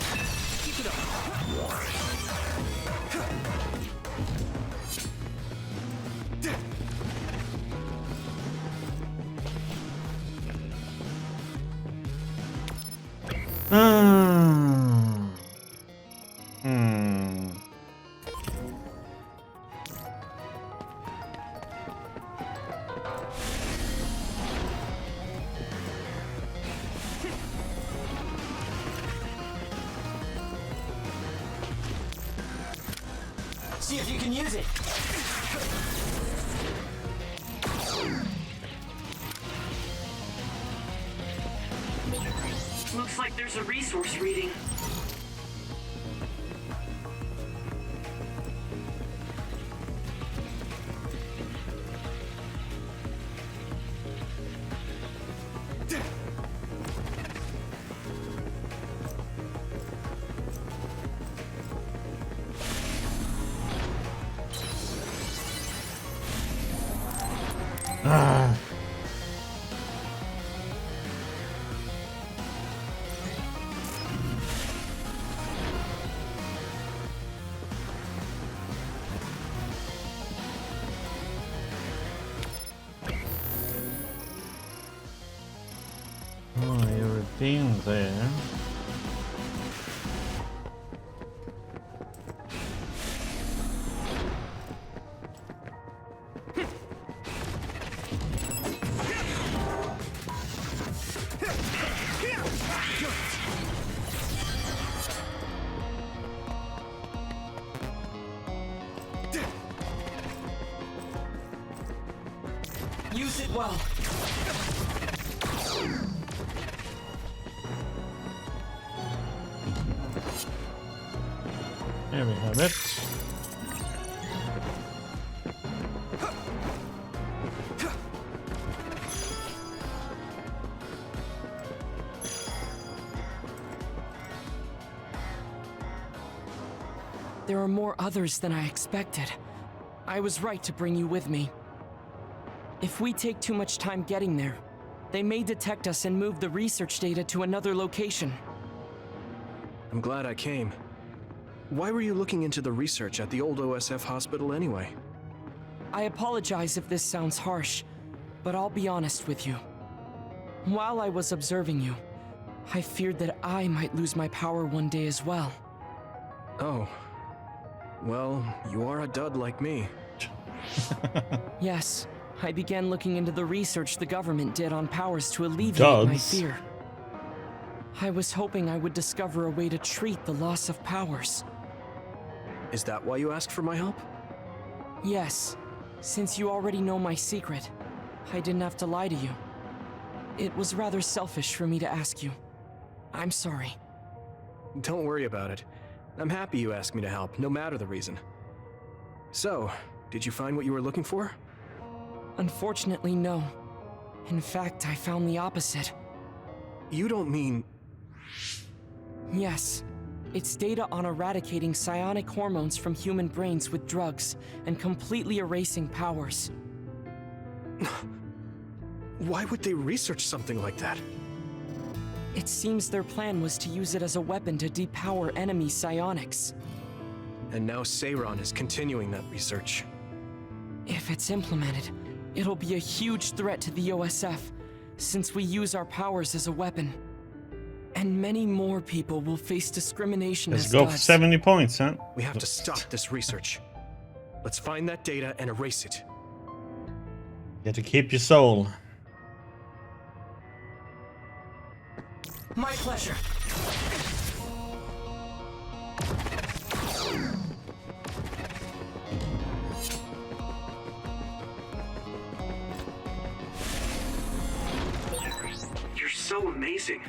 See if you can use it. Looks like there's a resource reading. nothing there. Use it well. There we have it. There are more others than I expected. I was right to bring you with me. If we take too much time getting there, they may detect us and move the research data to another location. I'm glad I came. Why were you looking into the research at the old OSF hospital anyway? I apologize if this sounds harsh, but I'll be honest with you. While I was observing you, I feared that I might lose my power one day as well. Oh. Well, you are a dud like me. Yes, I began looking into the research the government did on powers to alleviate my Duds. fear. I was hoping I would discover a way to treat the loss of powers. Is that why you asked for my help? Yes, since you already know my secret, I didn't have to lie to you. It was rather selfish for me to ask you. I'm sorry. Don't worry about it. I'm happy you asked me to help, no matter the reason. So, did you find what you were looking for? Unfortunately, no. In fact, I found the opposite. You don't mean... Yes. It's data on eradicating psionic hormones from human brains with drugs and completely erasing powers. Why would they research something like that? It seems their plan was to use it as a weapon to depower enemy psionics. And now Seiron is continuing that research. If it's implemented, it'll be a huge threat to the OSF, since we use our powers as a weapon. And many more people will face discrimination Let's as go for duds. 70 points, huh? We have to stop this research. Let's find that data and erase it. You have to keep your soul. My pleasure. You're so amazing.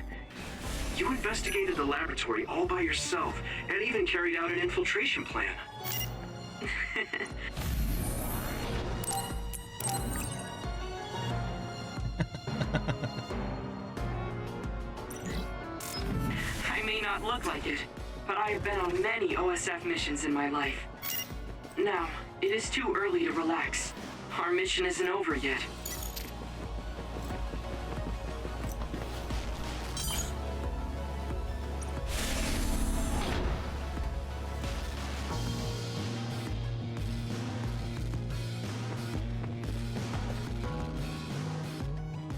You investigated the laboratory all by yourself and even carried out an infiltration plan. I may not look like it, but I have been on many OSF missions in my life. Now, it is too early to relax. Our mission isn't over yet.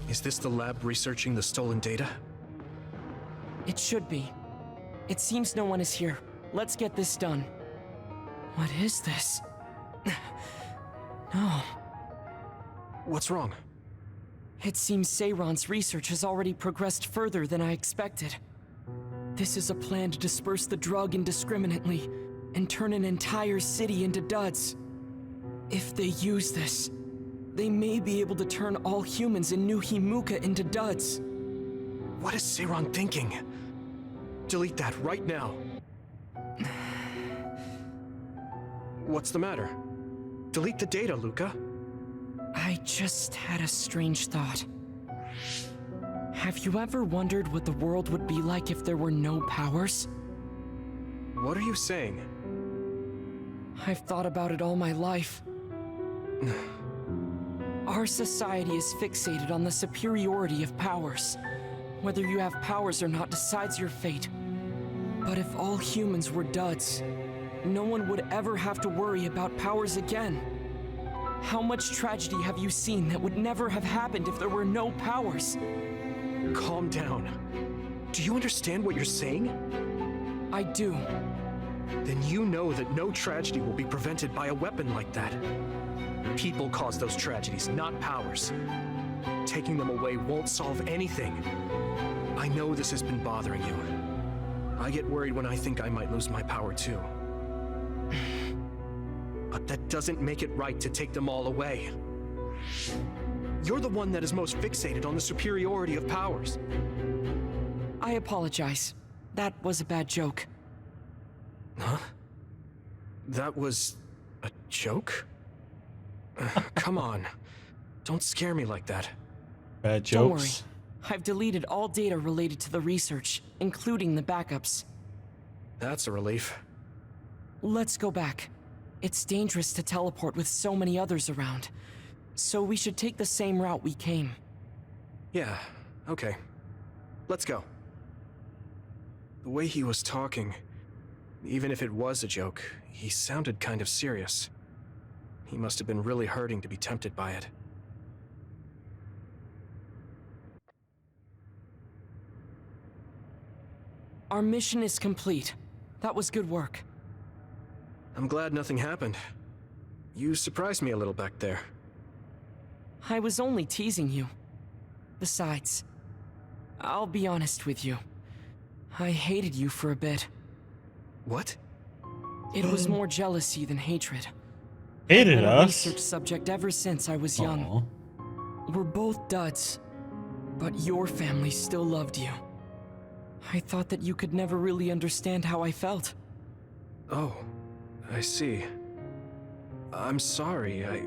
Is this the lab researching the stolen data? It should be. It seems no one is here. Let's get this done. What is this? No. What's wrong? It seems Seiron's research has already progressed further than I expected. This is a plan to disperse the drug indiscriminately and turn an entire city into duds. If they use this, they may be able to turn all humans in New Himuka into duds. What is Seiron thinking? Delete that right now. What's the matter? Delete the data, Luca. I just had a strange thought. Have you ever wondered what the world would be like if there were no powers? What are you saying? I've thought about it all my life. Our society is fixated on the superiority of powers. Whether you have powers or not decides your fate. But if all humans were duds, no one would ever have to worry about powers again. How much tragedy have you seen that would never have happened if there were no powers? Calm down. Do you understand what you're saying? I do. Then you know that no tragedy will be prevented by a weapon like that. People cause those tragedies, not powers. Taking them away won't solve anything. I know this has been bothering you. I get worried when I think I might lose my power too. But that doesn't make it right to take them all away. You're the one that is most fixated on the superiority of powers. I apologize. That was a bad joke. Huh? That was a joke? Come on. Don't scare me like that. Bad Don't worry. jokes. I've deleted all data related to the research, including the backups. That's a relief. Let's go back. It's dangerous to teleport with so many others around, so we should take the same route we came. Yeah, okay. Let's go. The way he was talking, even if it was a joke, he sounded kind of serious. He must have been really hurting to be tempted by it. Our mission is complete. That was good work. I'm glad nothing happened. You surprised me a little back there. I was only teasing you. Besides, I'll be honest with you. I hated you for a bit. What? It was more jealousy than hatred. Hated I've been a us? research subject ever since I was young. Aw. We're both duds, but your family still loved you. I thought that you could never really understand how I felt. Oh, I see. I'm sorry, I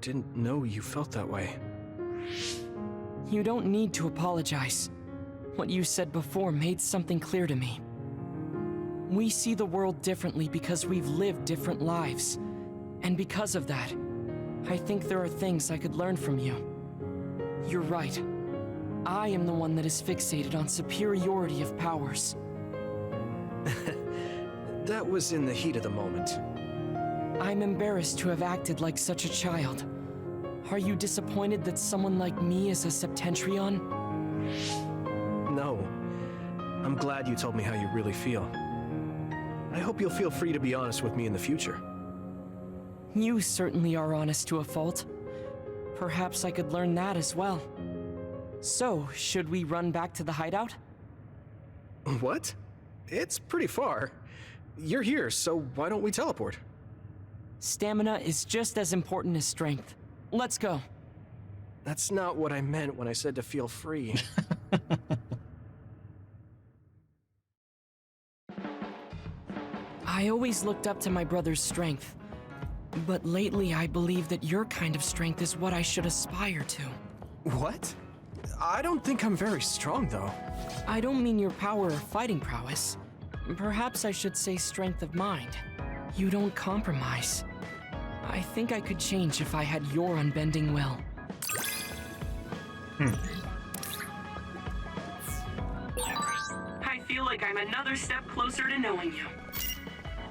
didn't know you felt that way. You don't need to apologize. What you said before made something clear to me. We see the world differently because we've lived different lives. And because of that, I think there are things I could learn from you. You're right. I am the one that is fixated on superiority of powers. That was in the heat of the moment. I'm embarrassed to have acted like such a child. Are you disappointed that someone like me is a Septentrion? No. I'm glad you told me how you really feel. I hope you'll feel free to be honest with me in the future. You certainly are honest to a fault. Perhaps I could learn that as well. So, should we run back to the hideout? What? It's pretty far. You're here, so why don't we teleport? Stamina is just as important as strength. Let's go. That's not what I meant when I said to feel free. I always looked up to my brother's strength. But lately I believe that your kind of strength is what I should aspire to. What? I don't think I'm very strong, though. I don't mean your power or fighting prowess. Perhaps I should say strength of mind. You don't compromise. I think I could change if I had your unbending will. I feel like I'm another step closer to knowing you.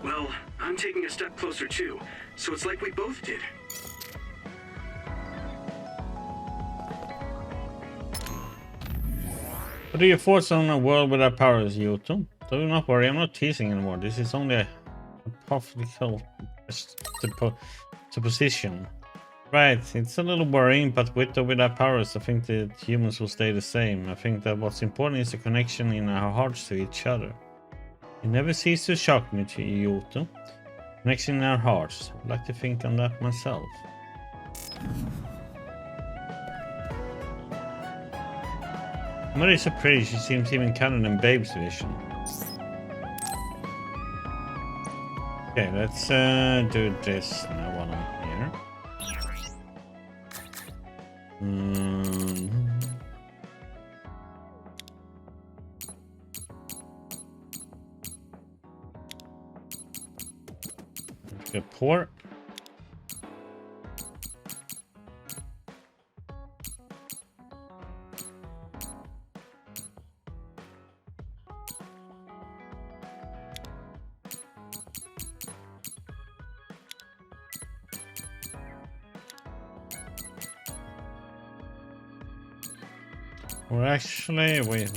Well, I'm taking a step closer too, so it's like we both did. What are your thoughts on a world without powers, Yuito? Do not worry, I'm not teasing anymore. This is only a hypothetical supposition. Right, it's a little worrying, but with or without powers, I think that humans will stay the same. I think that what's important is the connection in our hearts to each other. It never ceases to shock me, to Yuito. Connection in our hearts. I'd like to think on that myself. Mary is so pretty, she seems even kinder than Babe's vision. Okay, let's do this now while I'm here. Let's get pour. Or actually, wait.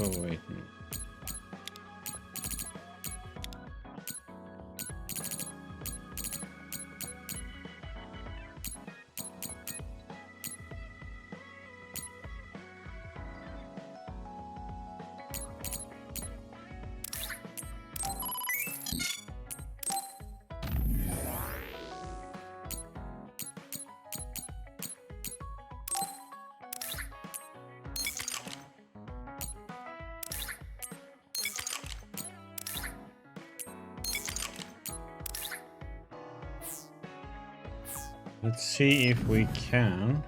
Let's see if we can.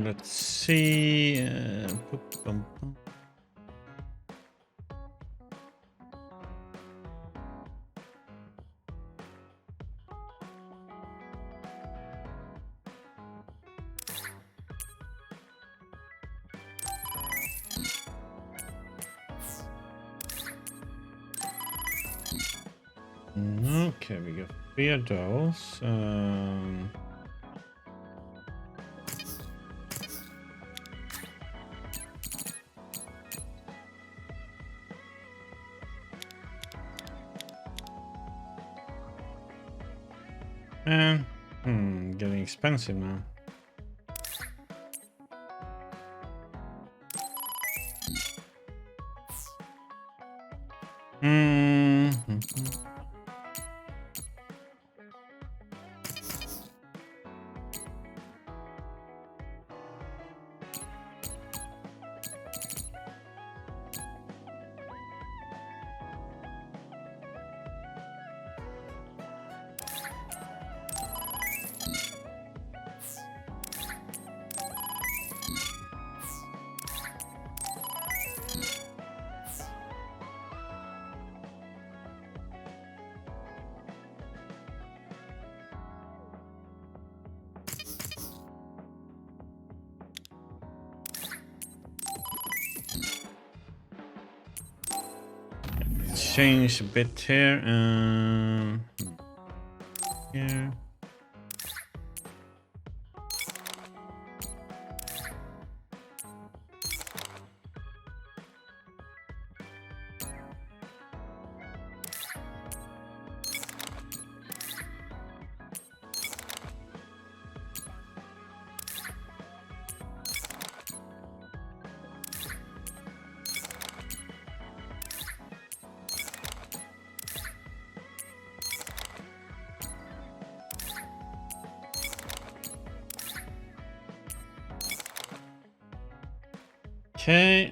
Let's see. Okay, we got 3 of those. And getting expensive now. Change a bit here. Here. Okay.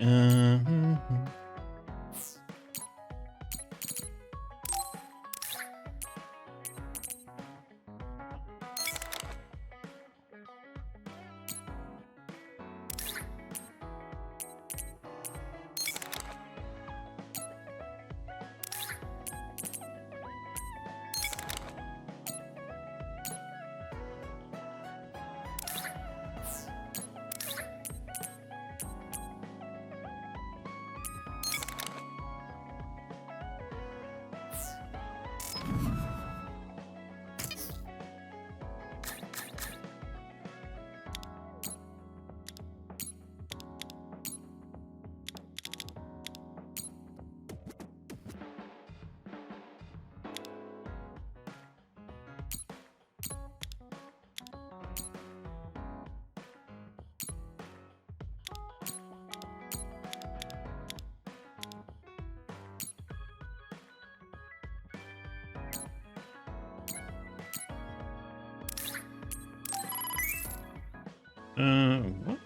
What?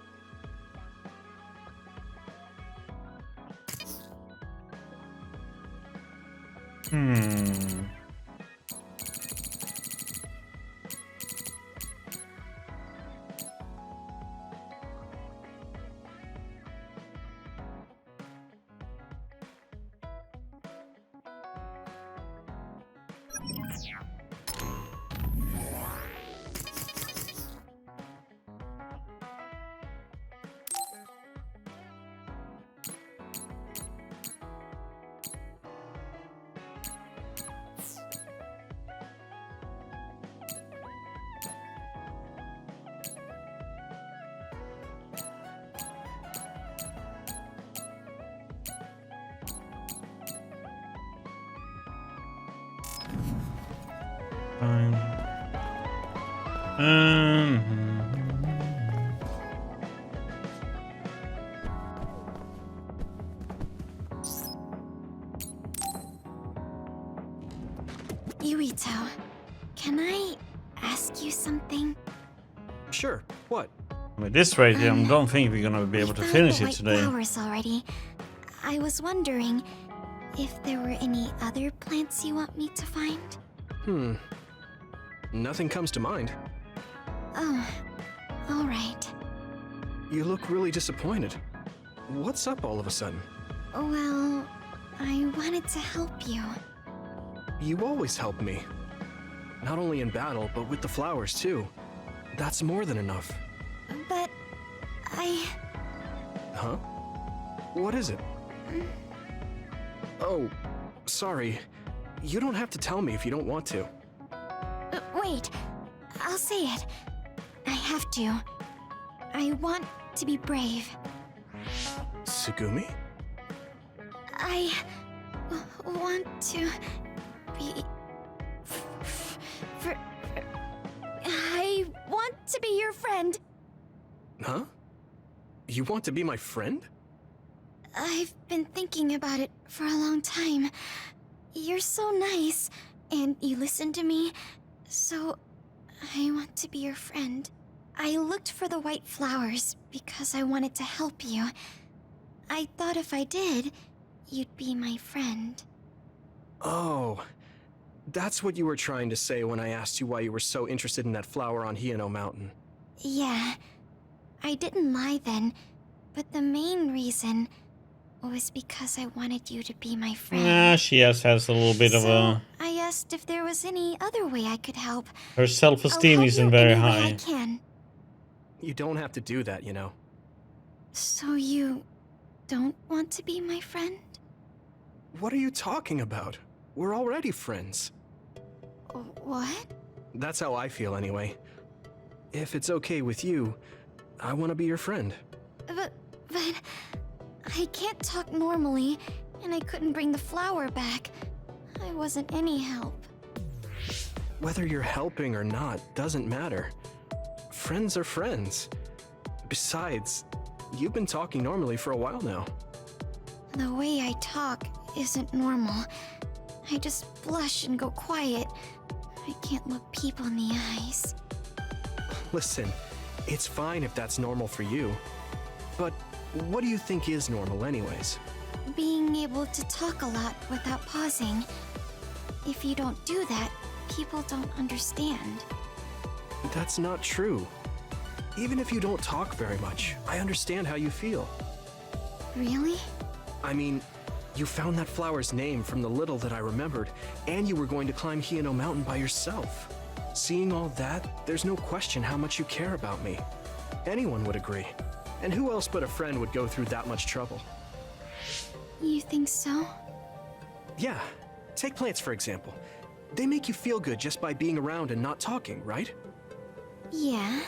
Fine. Yuito, can I ask you something? Sure. What? With this rate, I don't think we're gonna be able to finish it today. Flowers already. I was wondering if there were any other plants you want me to find. Nothing comes to mind. Oh, all right. You look really disappointed. What's up all of a sudden? Well, I wanted to help you. You always help me. Not only in battle, but with the flowers too. That's more than enough. But Huh? What is it? Oh, sorry. You don't have to tell me if you don't want to. Wait, I'll say it. I have to. I want to be brave. Tsugumi? I want to be... I want to be your friend. Huh? You want to be my friend? I've been thinking about it for a long time. You're so nice, and you listen to me, so I want to be your friend. I looked for the white flowers because I wanted to help you. I thought if I did, you'd be my friend. Oh, that's what you were trying to say when I asked you why you were so interested in that flower on Hino Mountain. Yeah, I didn't lie then, but the main reason was because I wanted you to be my friend. Yeah, she has a little bit of a... I asked if there was any other way I could help. Her self-esteem I'll help isn't you very any way high. I can. You don't have to do that, you know. So you don't want to be my friend? What are you talking about? We're already friends. What? That's how I feel anyway. If it's okay with you, I want to be your friend. But I can't talk normally, and I couldn't bring the flower back. I wasn't any help. Whether you're helping or not doesn't matter. Friends are friends. Besides, you've been talking normally for a while now. The way I talk isn't normal. I just blush and go quiet. I can't look people in the eyes. Listen, it's fine if that's normal for you. But what do you think is normal anyways? Being able to talk a lot without pausing. If you don't do that, people don't understand. That's not true. Even if you don't talk very much, I understand how you feel. Really? I mean, you found that flower's name from the little that I remembered, and you were going to climb Hino Mountain by yourself. Seeing all that, there's no question how much you care about me. Anyone would agree. And who else but a friend would go through that much trouble? You think so? Yeah. Take plants, for example. They make you feel good just by being around and not talking, right? Yeah.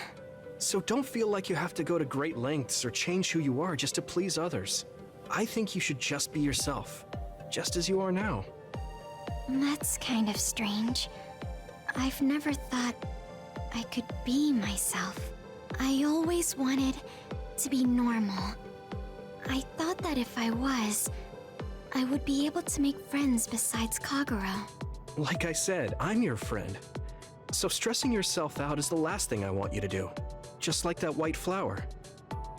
So don't feel like you have to go to great lengths or change who you are just to please others. I think you should just be yourself, just as you are now. That's kind of strange. I've never thought I could be myself. I always wanted to be normal. I thought that if I was, I would be able to make friends besides Kagero. Like I said, I'm your friend. So stressing yourself out is the last thing I want you to do. just like that white flower.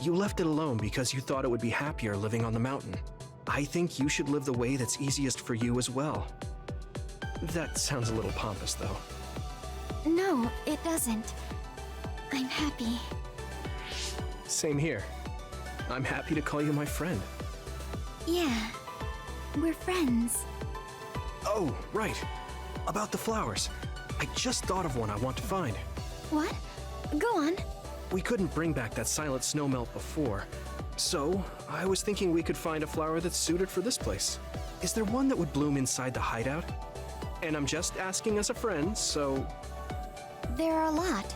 You left it alone because you thought it would be happier living on the mountain. I think you should live the way that's easiest for you as well. That sounds a little pompous, though. No, it doesn't. I'm happy. Same here. I'm happy to call you my friend. Yeah, we're friends. Oh, right. About the flowers. I just thought of one I want to find. What? Go on. We couldn't bring back that silent snowmelt before, so I was thinking we could find a flower that's suited for this place. Is there one that would bloom inside the hideout? And I'm just asking as a friend, so... There are a lot.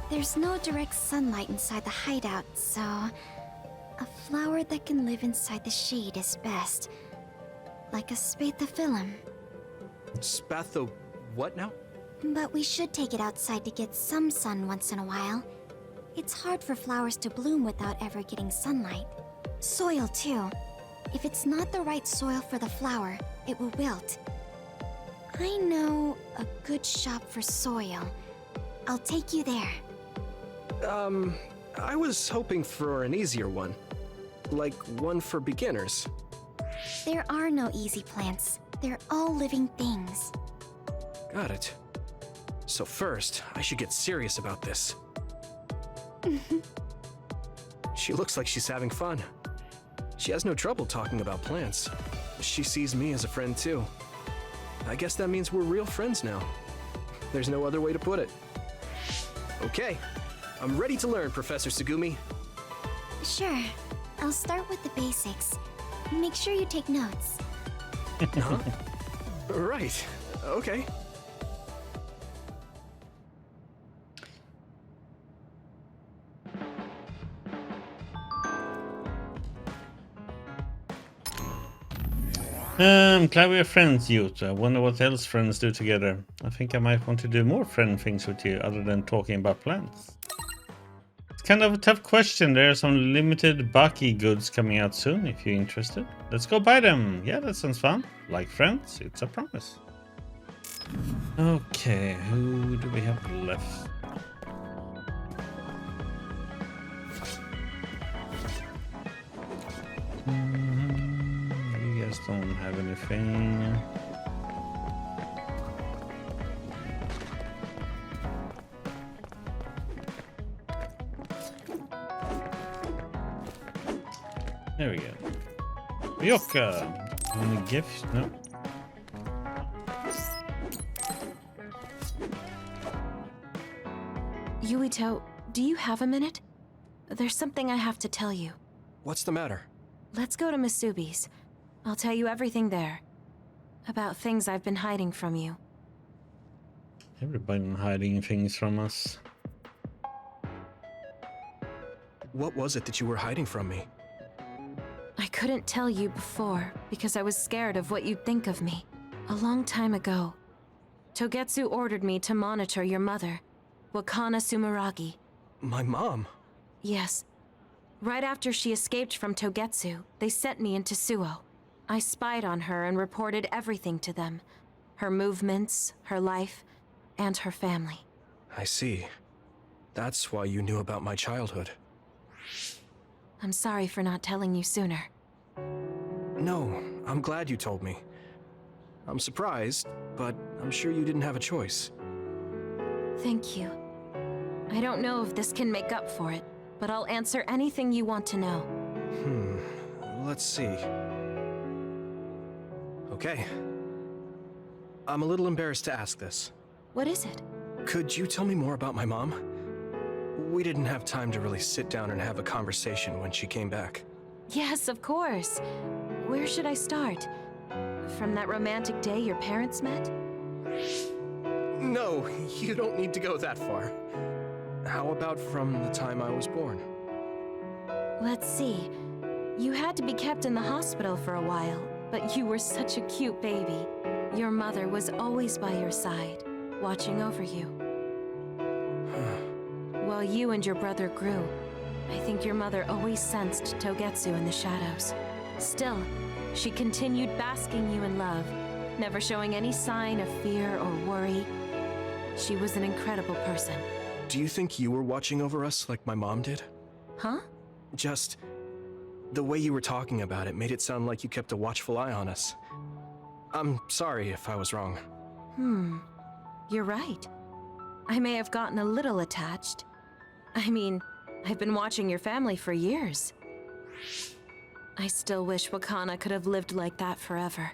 There's no direct sunlight inside the hideout, so... A flower that can live inside the shade is best. Like a spathiphyllum. Spatho... what now? But we should take it outside to get some sun once in a while. It's hard for flowers to bloom without ever getting sunlight. Soil, too. If it's not the right soil for the flower, it will wilt. I know a good shop for soil. I'll take you there. I was hoping for an easier one. Like one for beginners. There are no easy plants. They're all living things. Got it. So first, I should get serious about this. She looks like she's having fun. She has no trouble talking about plants. She sees me as a friend too. I guess that means we're real friends now. There's no other way to put it. Okay, I'm ready to learn, Professor Sugumi. Sure. I'll start with the basics. Make sure you take notes. Huh? Right. Okay. Glad we're friends, Yuito. I wonder what else friends do together. I think I might want to do more friend things with you other than talking about plants. It's kind of a tough question. There are some limited Baki goods coming out soon if you're interested. Let's go buy them. Yeah, that sounds fun. Like friends, it's a promise. Okay, who do we have left? You guys don't have anything. There we go. Ryoka! Any gifts? No? Yuito, do you have a minute? There's something I have to tell you. What's the matter? Let's go to Masubi's. I'll tell you everything there. About things I've been hiding from you. Everybody hiding things from us. What was it that you were hiding from me? I couldn't tell you before because I was scared of what you'd think of me. A long time ago, Togetsu ordered me to monitor your mother, Wakana Sumeragi. My mom? Yes. Right after she escaped from Togetsu, they sent me into Suo. I spied on her and reported everything to them. Her movements, her life, and her family. I see. That's why you knew about my childhood. I'm sorry for not telling you sooner. No, I'm glad you told me. I'm surprised, but I'm sure you didn't have a choice. Thank you. I don't know if this can make up for it, but I'll answer anything you want to know. Let's see. Okay. I'm a little embarrassed to ask this. What is it? Could you tell me more about my mom? We didn't have time to really sit down and have a conversation when she came back. Yes, of course. Where should I start? From that romantic day your parents met? No, you don't need to go that far. How about from the time I was born? Let's see. You had to be kept in the hospital for a while, but you were such a cute baby. Your mother was always by your side, watching over you. While you and your brother grew, I think your mother always sensed Togetsu in the shadows. Still, she continued basking you in love, never showing any sign of fear or worry. She was an incredible person. Do you think you were watching over us like my mom did? Huh? Just the way you were talking about it made it sound like you kept a watchful eye on us. I'm sorry if I was wrong. You're right. I may have gotten a little attached. I mean, I've been watching your family for years. I still wish Wakana could have lived like that forever.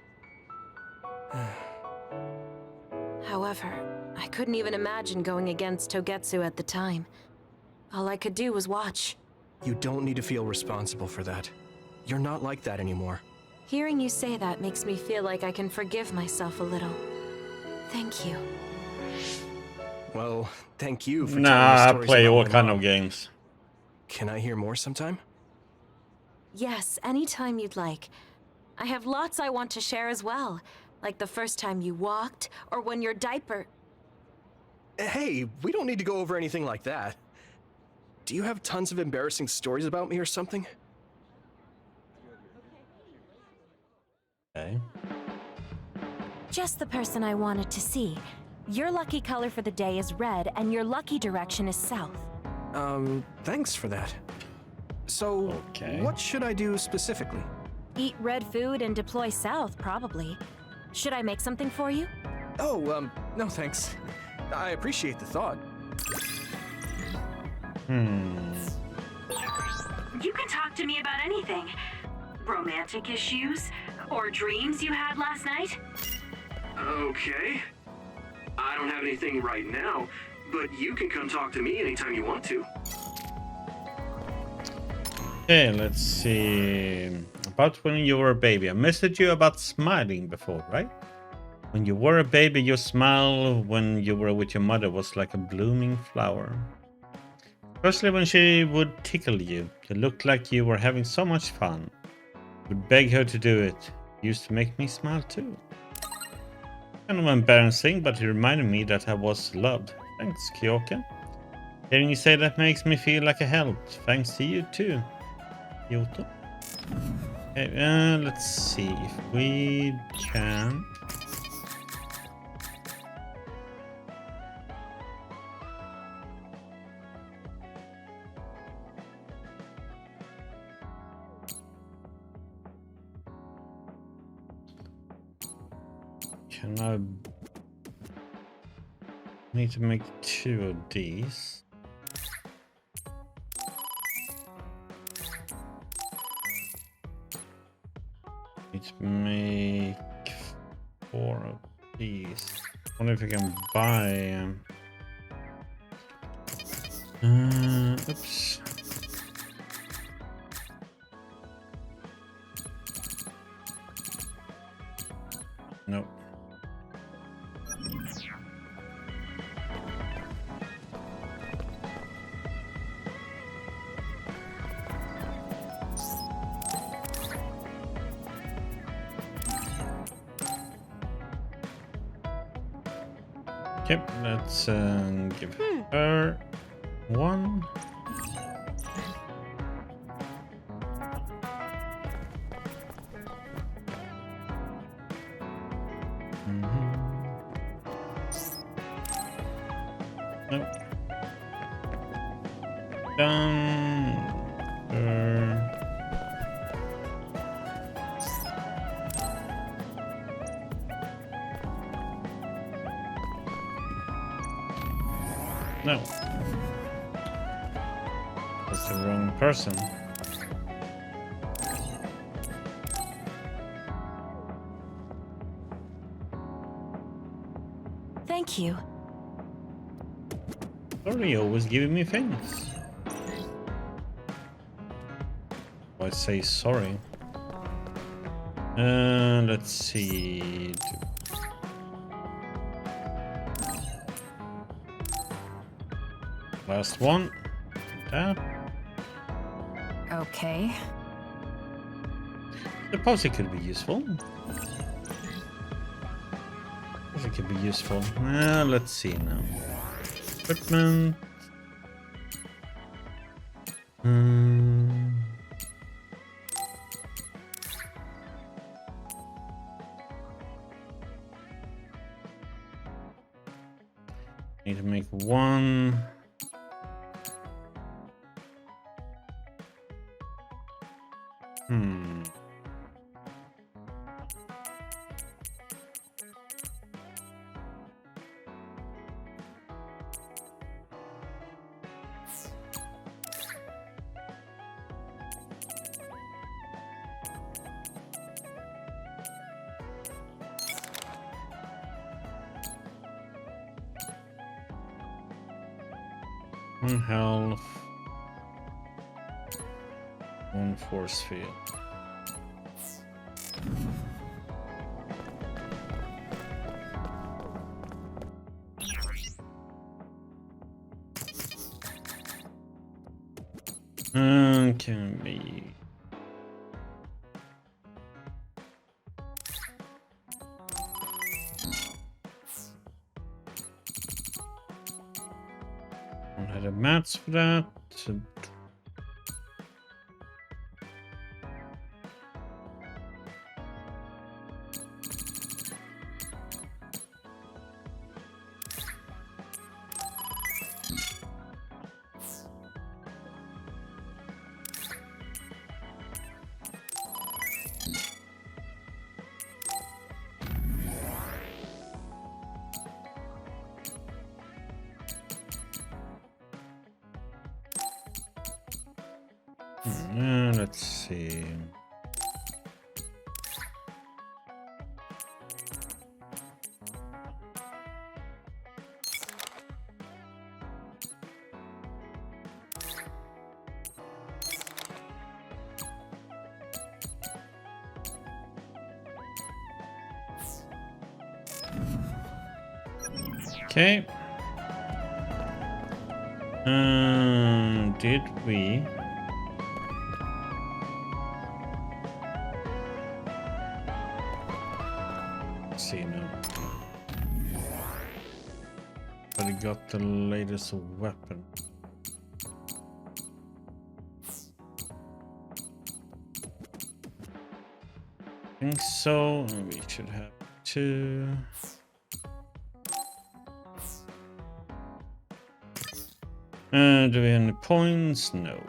However, I couldn't even imagine going against Togetsu at the time. All I could do was watch. You don't need to feel responsible for that. You're not like that anymore. Hearing you say that makes me feel like I can forgive myself a little. Thank you. Well, thank you for Nah, telling I me stories play about all my kind mom. of games. Can I hear more sometime? Yes, anytime you'd like. I have lots I want to share as well. Like the first time you walked, or when your diaper... Hey, we don't need to go over anything like that. Do you have tons of embarrassing stories about me or something? Okay. Just the person I wanted to see. Your lucky color for the day is red, and your lucky direction is south. Thanks for that. So, Okay. what should I do specifically? Eat red food and deploy south, probably. Should I make something for you? Oh, no thanks. I appreciate the thought. You can talk to me about anything. Romantic issues, or dreams you had last night. Okay. I don't have anything right now, but you can come talk to me anytime you want to. Okay, let's see. About when you were a baby. I messaged you about smiling before, right? When you were a baby, your smile when you were with your mother was like a blooming flower. Especially when she would tickle you. It looked like you were having so much fun. Would beg her to do it. Used to make me smile too. Kind of embarrassing, but it reminded me that I was loved. Thanks, Kyoka. Hearing you say that makes me feel like I helped. Thanks to you too, Yuito. Okay, let's see if we can. Can I need to make 2 of these? Need to make 4 of these. I wonder if I can buy. Oops. Nope. Okay, let's give her 1. Nope. Done. No. That's the wrong person. Thank you. Sorry, always giving me things. I say sorry. Let's see. Last one. That. Okay. Suppose it could be useful. Suppose it could be useful. Let's see now. Equipment. Need to make 1 1 health. 1 force field. Can be. Don't have the mats for that. Let's see. Okay. Did we? See now. But I got the latest weapon. I think so. We should have 2. Do we have any points? No.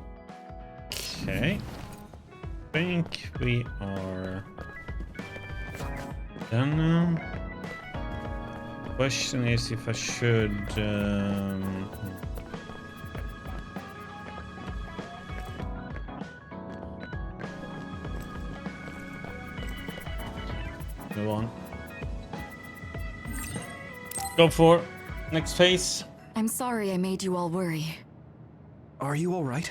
Okay. I think we are done now. Question is if I should move on. Go for next phase. I'm sorry I made you all worry. Are you all right?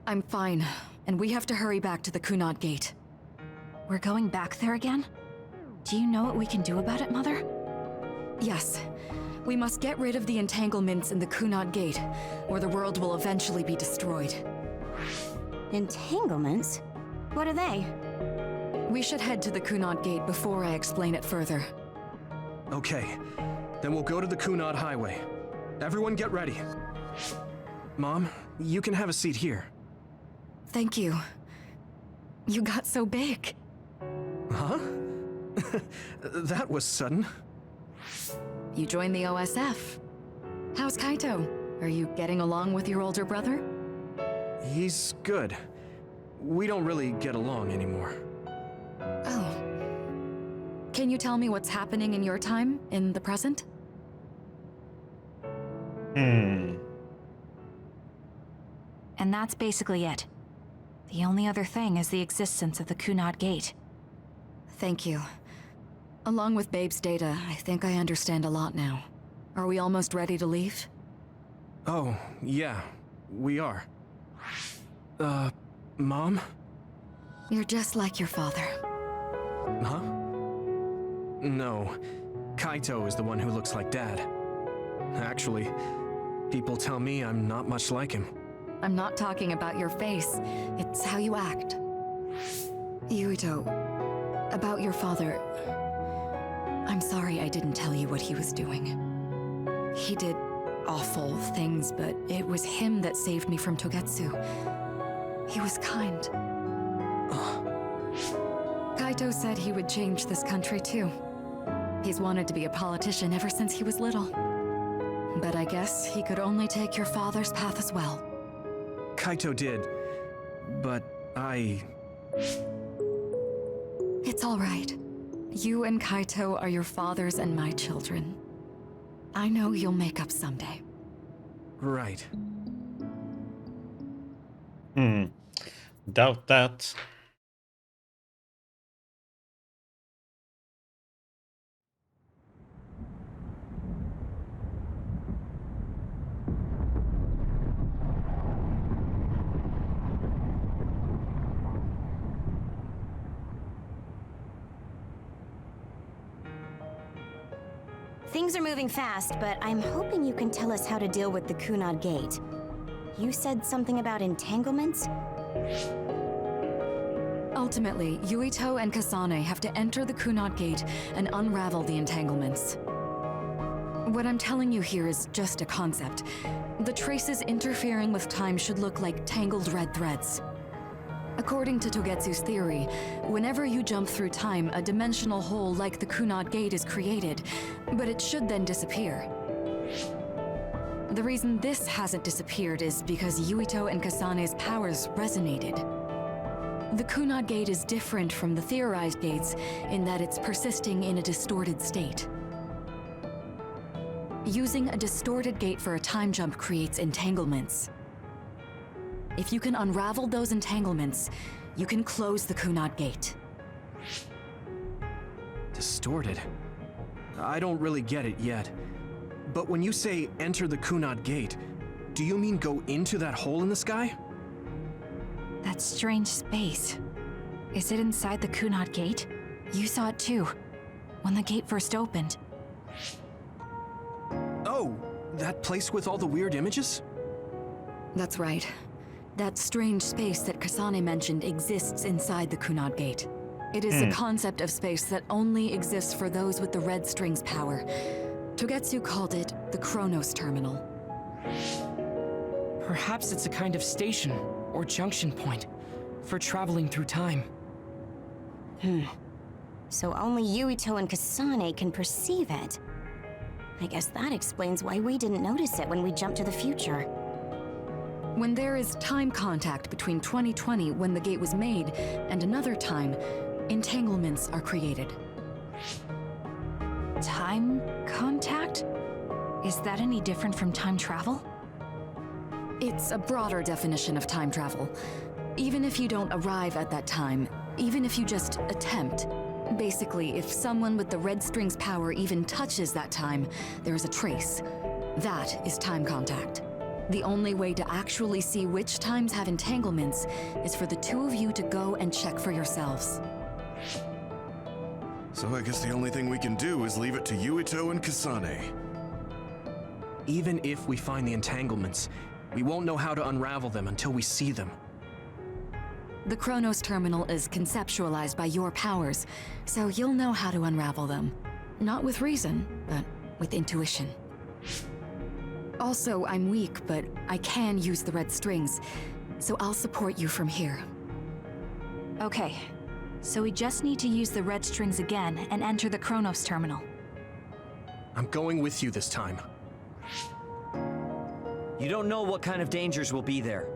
I'm fine, and we have to hurry back to the Kunad Gate. We're going back there again? Do you know what we can do about it, Mother? Yes. We must get rid of the entanglements in the Kunad Gate, or the world will eventually be destroyed. Entanglements? What are they? We should head to the Kunad Gate before I explain it further. Okay. Then we'll go to the Kunad Highway. Everyone get ready. Mom, you can have a seat here. Thank you. You got so big. Huh? That was sudden. You joined the OSF. How's Kaito? Are you getting along with your older brother? He's good. We don't really get along anymore. Oh. Can you tell me what's happening in your time, in the present? And that's basically it. The only other thing is the existence of the Kunad Gate. Thank you. Along with Babe's data, I think I understand a lot now. Are we almost ready to leave? Oh, yeah, we are. Mom? You're just like your father. Huh? No, Kaito is the one who looks like Dad. Actually, people tell me I'm not much like him. I'm not talking about your face. It's how you act. Yuito, about your father... I'm sorry I didn't tell you what he was doing. He did awful things, but it was him that saved me from Togetsu. He was kind. Kaito said he would change this country too. He's wanted to be a politician ever since he was little. But I guess he could only take your father's path as well. Kaito did, but It's all right. You and Kaito are your father's and my children. I know you'll make up someday. Right. Doubt that. Things are moving fast, but I'm hoping you can tell us how to deal with the Kunad Gate. You said something about entanglements? Ultimately, Yuito and Kasane have to enter the Kunad Gate and unravel the entanglements. What I'm telling you here is just a concept. The traces interfering with time should look like tangled red threads. According to Togetsu's theory, whenever you jump through time, a dimensional hole like the Kunad Gate is created, but it should then disappear. The reason this hasn't disappeared is because Yuito and Kasane's powers resonated. The Kunad Gate is different from the theorized gates in that it's persisting in a distorted state. Using a distorted gate for a time jump creates entanglements. If you can unravel those entanglements, you can close the Kunad Gate. Distorted? I don't really get it yet. But when you say enter the Kunad Gate, do you mean go into that hole in the sky? That strange space. Is it inside the Kunad Gate? You saw it too, when the gate first opened. Oh, that place with all the weird images? That's right. That strange space that Kasane mentioned exists inside the Kunad Gate. It is a concept of space that only exists for those with the red string's power. Togetsu called it the Chronos Terminal. Perhaps it's a kind of station or junction point for traveling through time. So only Yuito and Kasane can perceive it. I guess that explains why we didn't notice it when we jumped to the future. When there is time contact between 2020, when the gate was made, and another time, entanglements are created. Time contact? Is that any different from time travel? It's a broader definition of time travel. Even if you don't arrive at that time, even if you just attempt, basically, if someone with the red string's power even touches that time, there is a trace. That is time contact. The only way to actually see which times have entanglements is for the two of you to go and check for yourselves. So I guess the only thing we can do is leave it to Yuito and Kasane. Even if we find the entanglements, we won't know how to unravel them until we see them. The Chronos Terminal is conceptualized by your powers, so you'll know how to unravel them. Not with reason, but with intuition. Also, I'm weak, but I can use the red strings, so I'll support you from here. Okay, so we just need to use the red strings again and enter the Chronos Terminal. I'm going with you this time. You don't know what kind of dangers will be there.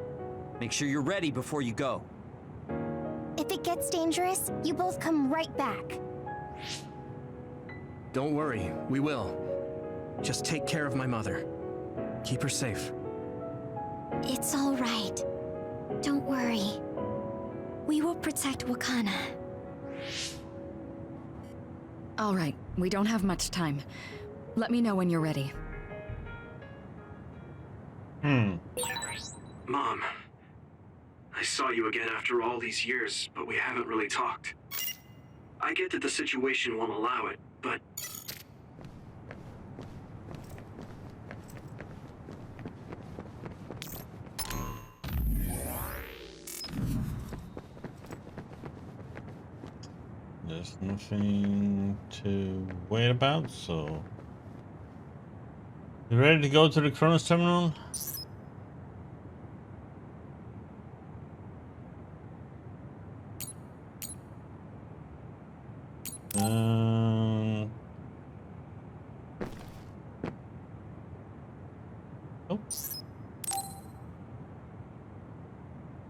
Make sure you're ready before you go. If it gets dangerous, you both come right back. Don't worry, we will. Just take care of my mother. Keep her safe. It's all right. Don't worry. We will protect Wakana. All right, we don't have much time. Let me know when you're ready. Mom, I saw you again after all these years, but we haven't really talked. I get that the situation won't allow it, but... There's nothing to wait about, so... You ready to go to the Chronos Terminal? Oh.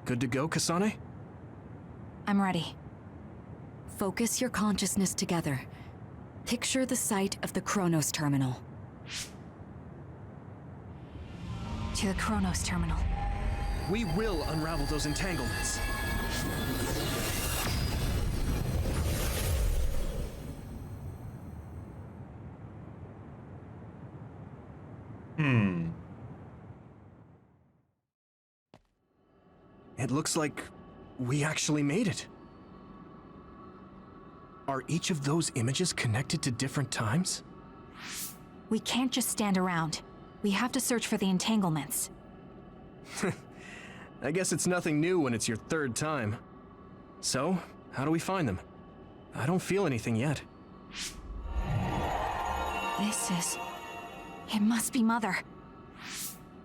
Good to go, Kasane? I'm ready. Focus your consciousness together. Picture the site of the Chronos Terminal. To the Chronos Terminal. We will unravel those entanglements. It looks like we actually made it. Are each of those images connected to different times? We can't just stand around. We have to search for the entanglements. I guess it's nothing new when it's your third time. So, how do we find them? I don't feel anything yet. It must be Mother.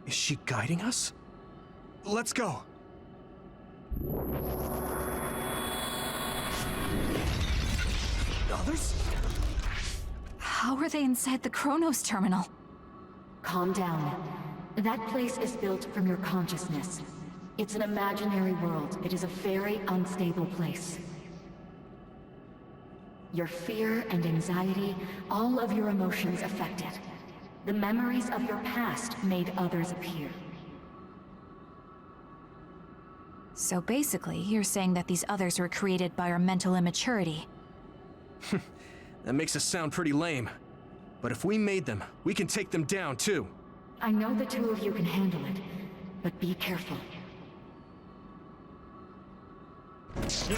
Is she guiding us? Let's go. Others? How are they inside the Chronos terminal? Calm down. That place is built from your consciousness. It's an imaginary world. It is a very unstable place. Your fear and anxiety, all of your emotions affect it. The memories of your past made others appear. So basically, you're saying that these others were created by our mental immaturity. That makes us sound pretty lame. But if we made them, we can take them down too. I know the two of you can handle it, but be careful. So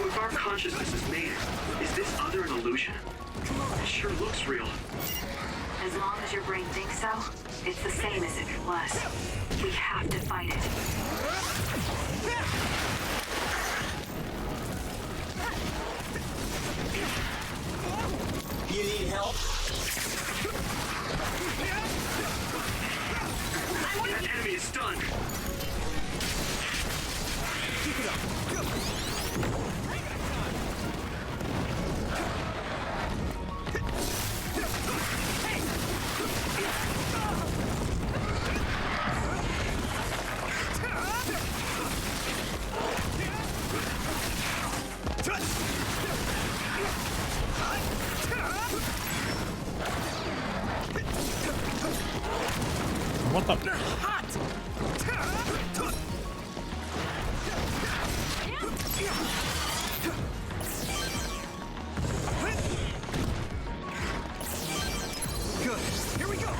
if our consciousness is made, is this other an illusion? It sure looks real. As long as your brain thinks so, it's the same as if it was. We have to fight it. You need help? That enemy is stunned. Keep it up. What the? Good. Here we go.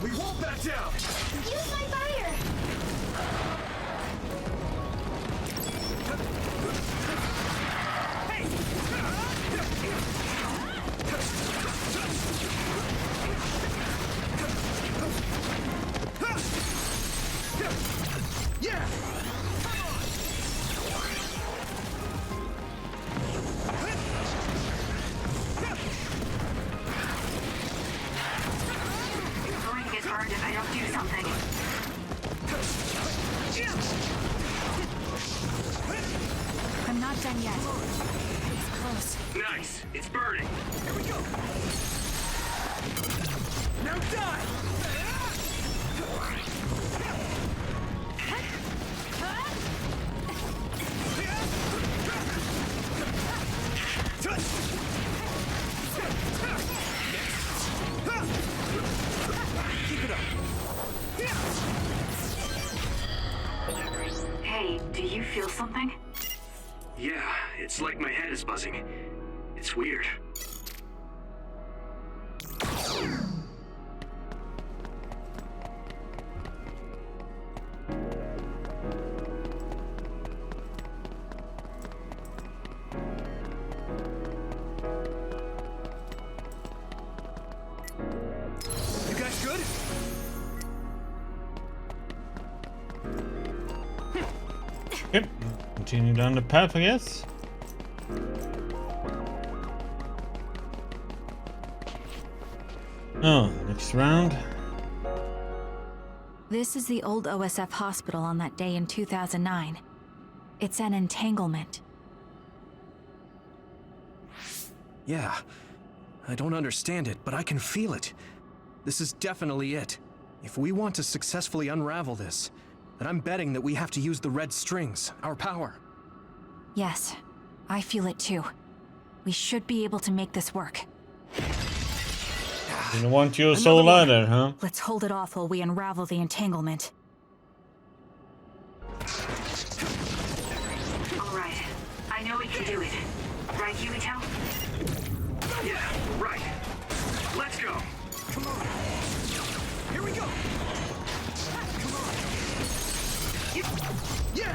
We won't back down! Use my fire! Yeah! I'm going to get burned if I don't do something. I'm not done yet. It's close. Nice. It's burning. Here we go! Now die! Keep it up! Hey, do you feel something? Yeah, it's like my head is buzzing. It's weird. You guys good? Yep. Continue down the path, I guess. Oh, next round. This is the old OSF hospital on that day in 2009. It's an entanglement. Yeah. I don't understand it, but I can feel it. This is definitely it. If we want to successfully unravel this, And I'm betting that we have to use the red strings, our power. Yes, I feel it too. We should be able to make this work. You don't want your soul either, huh? Let's hold it off while we unravel the entanglement. All right. I know we can do it. Right, Yuito? Yeah, right. Let's go. Come on. Here we go. Come on. Yeah.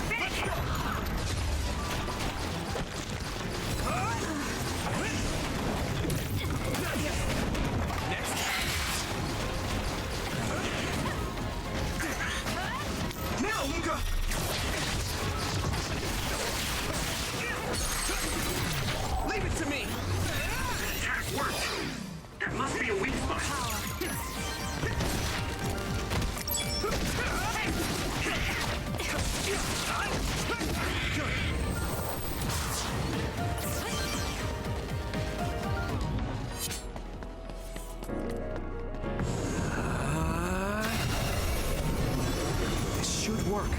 Finish it. Now, Luca. Leave it to me. That attack worked. That must be a weak spot. This should work.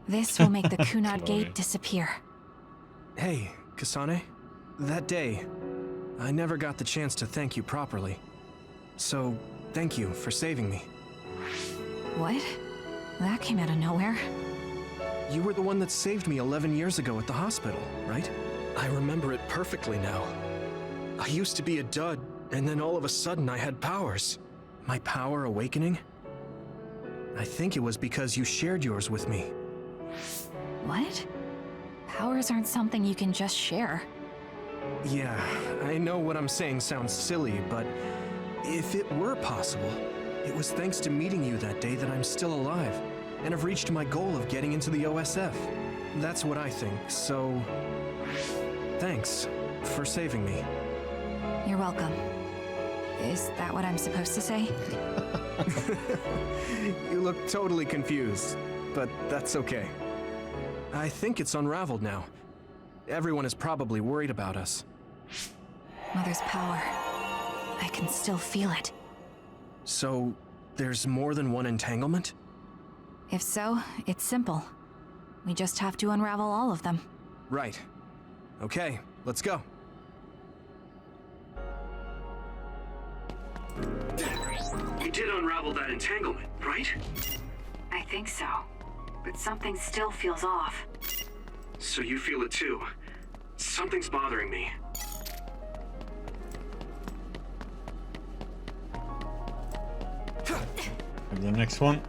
This will make the Kunad Gate disappear. Hey, Kasane. That day, I never got the chance to thank you properly. So, thank you for saving me. What? That came out of nowhere. You were the one that saved me 11 years ago at the hospital, right? I remember it perfectly now. I used to be a dud, and then all of a sudden I had powers. My power awakening? I think it was because you shared yours with me. What? Powers aren't something you can just share. Yeah, I know what I'm saying sounds silly, but if it were possible, it was thanks to meeting you that day that I'm still alive, and have reached my goal of getting into the OSF. That's what I think, so... thanks for saving me. You're welcome. Is that what I'm supposed to say? You look totally confused, but that's okay. I think it's unraveled now. Everyone is probably worried about us. Mother's power. I can still feel it. So, there's more than one entanglement? If so, it's simple. We just have to unravel all of them. Right. Okay, let's go. We did unravel that entanglement, right? I think so. But something still feels off. So you feel it too. Something's bothering me. And the next one.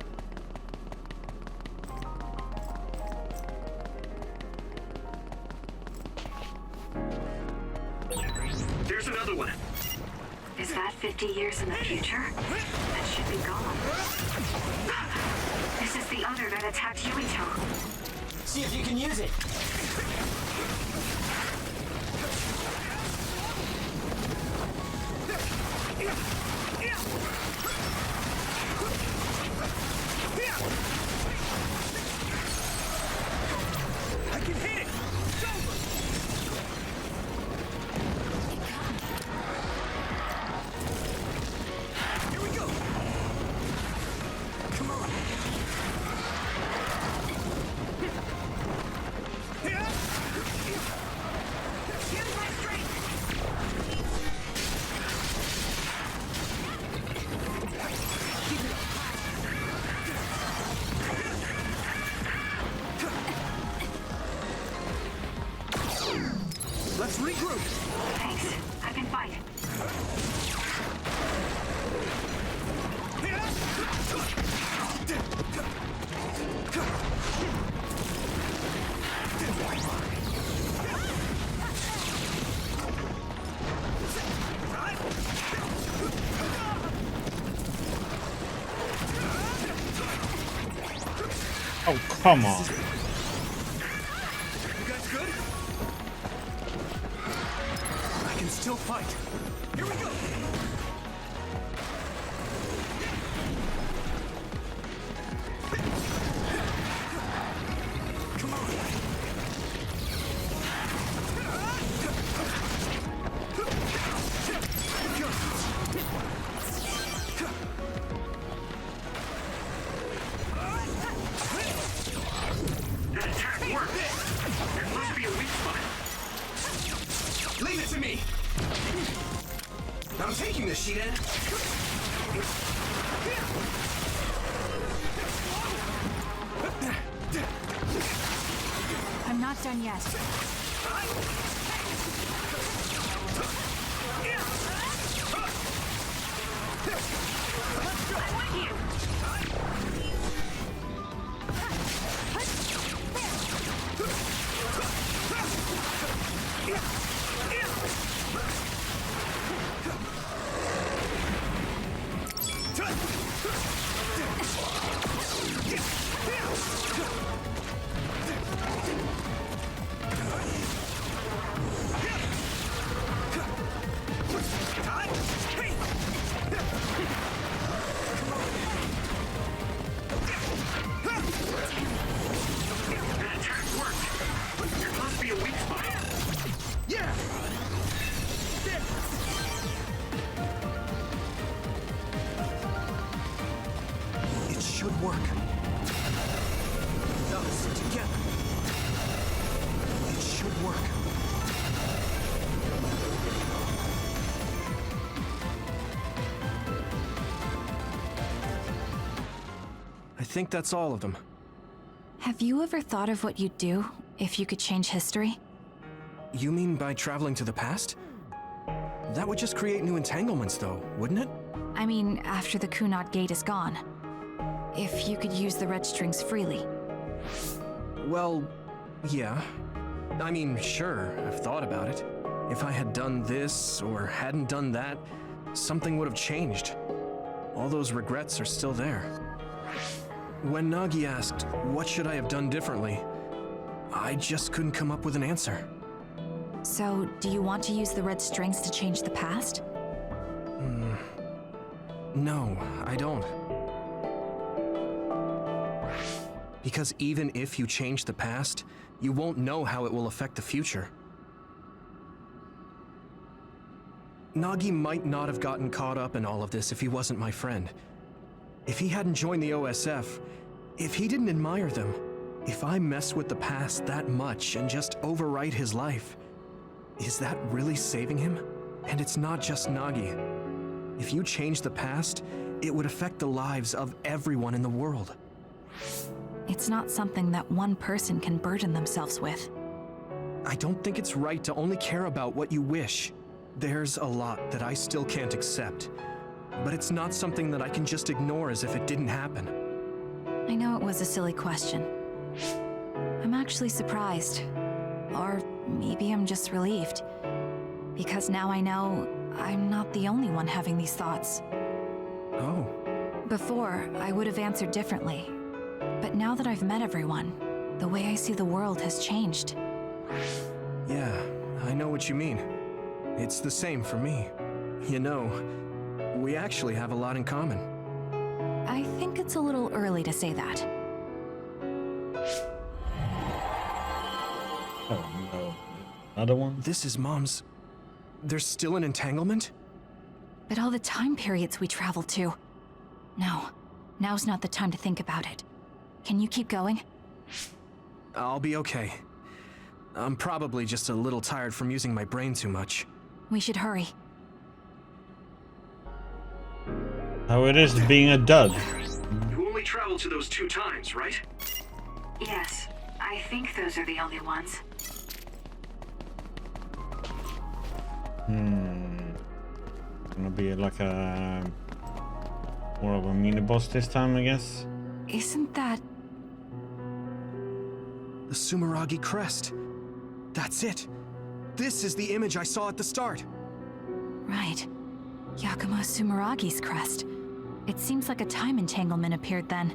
There's another one. Is that 50 years in the future? That should be gone. This is the other that attacked Yuito. See if you can use it. I can hit it. It's over. Here we go. Come on. Here's my strength. Keep it up. Let's regroup. Thanks. I can fight. Oh, come on. You guys good? I can still fight. Here we go. Come taking this, Shiden! I'm not done yet. I think that's all of them. Have you ever thought of what you'd do if you could change history? You mean by traveling to the past? That would just create new entanglements, though, wouldn't it? I mean, after the Kunad Gate is gone. If you could use the red strings freely. Well, yeah. I mean, sure, I've thought about it. If I had done this, or hadn't done that, something would have changed. All those regrets are still there. When Nagi asked, what should I have done differently, I just couldn't come up with an answer. So, do you want to use the red strings to change the past? No, I don't. Because even if you change the past, you won't know how it will affect the future. Nagi might not have gotten caught up in all of this if he wasn't my friend. If he hadn't joined the OSF, if he didn't admire them, if I mess with the past that much and just overwrite his life, is that really saving him? And it's not just Nagi. If you change the past, it would affect the lives of everyone in the world. It's not something that one person can burden themselves with. I don't think it's right to only care about what you wish. There's a lot that I still can't accept. But it's not something that I can just ignore as if it didn't happen. I know it was a silly question. I'm actually surprised. Or maybe I'm just relieved. Because now I know I'm not the only one having these thoughts. Oh. Before, I would have answered differently. But now that I've met everyone, the way I see the world has changed. Yeah, I know what you mean. It's the same for me. You know, we actually have a lot in common. I think it's a little early to say that. Oh no. Another one? This is Mom's... There's still an entanglement? But all the time periods we traveled to. No, now's not the time to think about it. Can you keep going? I'll be okay. I'm probably just a little tired from using my brain too much. We should hurry. How it is being a dud. You only traveled to those 2 times, right? Yes, I think those are the only ones. Gonna be like a more of a mini boss this time, I guess. Isn't that... The Sumeragi crest. That's it. This is the image I saw at the start. Right. Yakumo Sumeragi's crest. It seems like a time entanglement appeared then.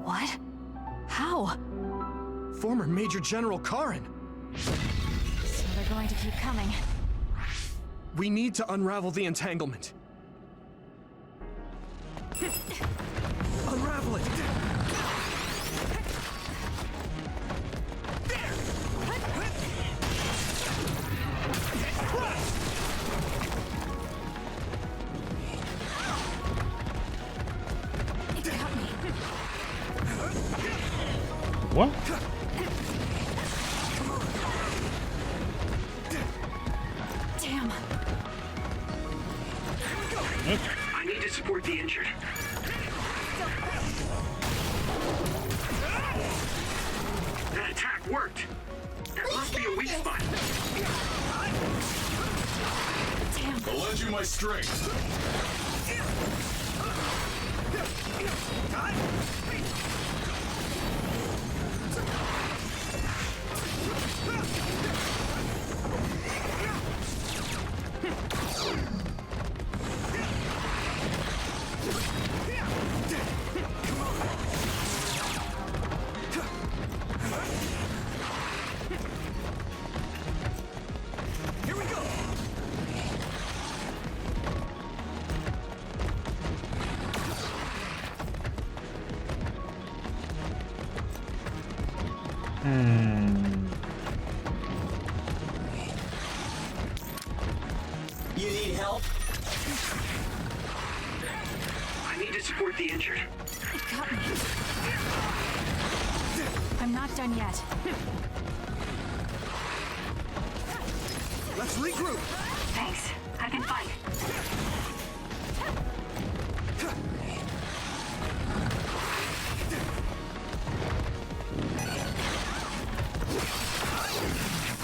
What? How? Former Major General Karin. So they're going to keep coming. We need to unravel the entanglement. Unravel it! I need to support the injured. That attack worked. There must be a weak spot. I'll lend you my strength. Here we go. You need help? I need to support the injured. It got me. I'm not done yet. Let's regroup. Thanks. I can fight.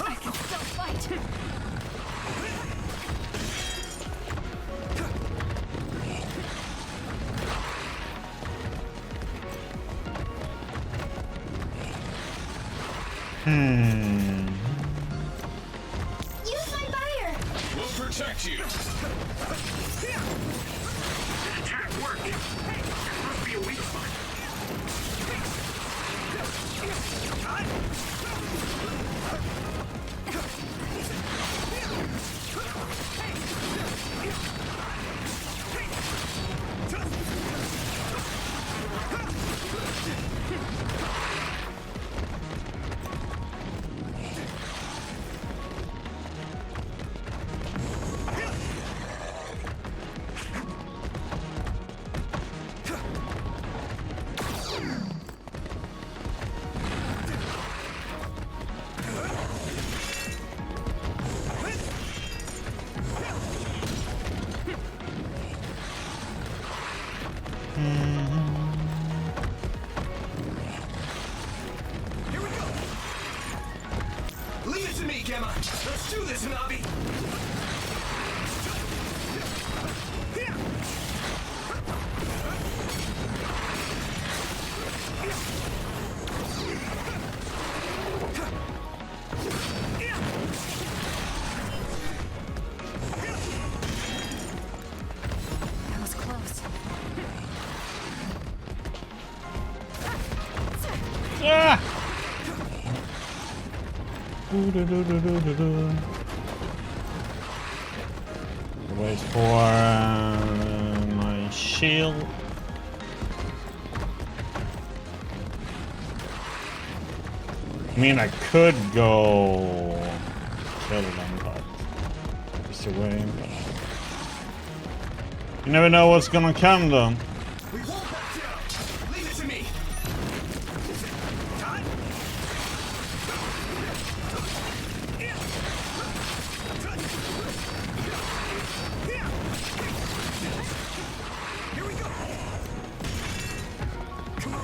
I can still fight. Use my fire! We'll protect you. That attack worked. There must be a weak spot. Here we go. Leave it to me, Gemma. Let's do this, Navi. That was close. Ah! Wait for my shield. I mean, I could go kill them, but just a way. You never know what's gonna come, though. We won't back down. Leave it to me. Here we go. Come on.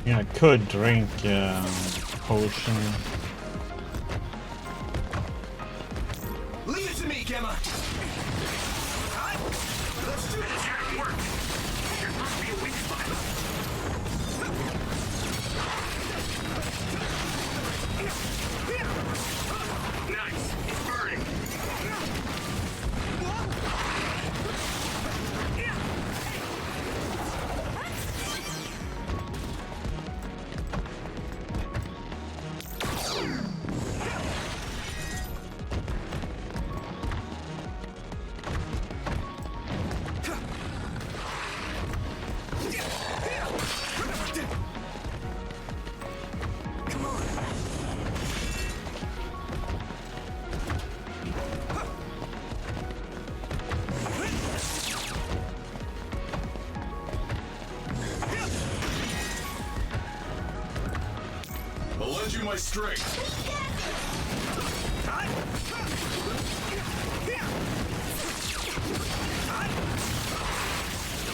Yeah, I could drink potion. Leave it to me, Gemma. Let's do this. Attack worked. There must be a weak spot. Nice. It's burning. my strength.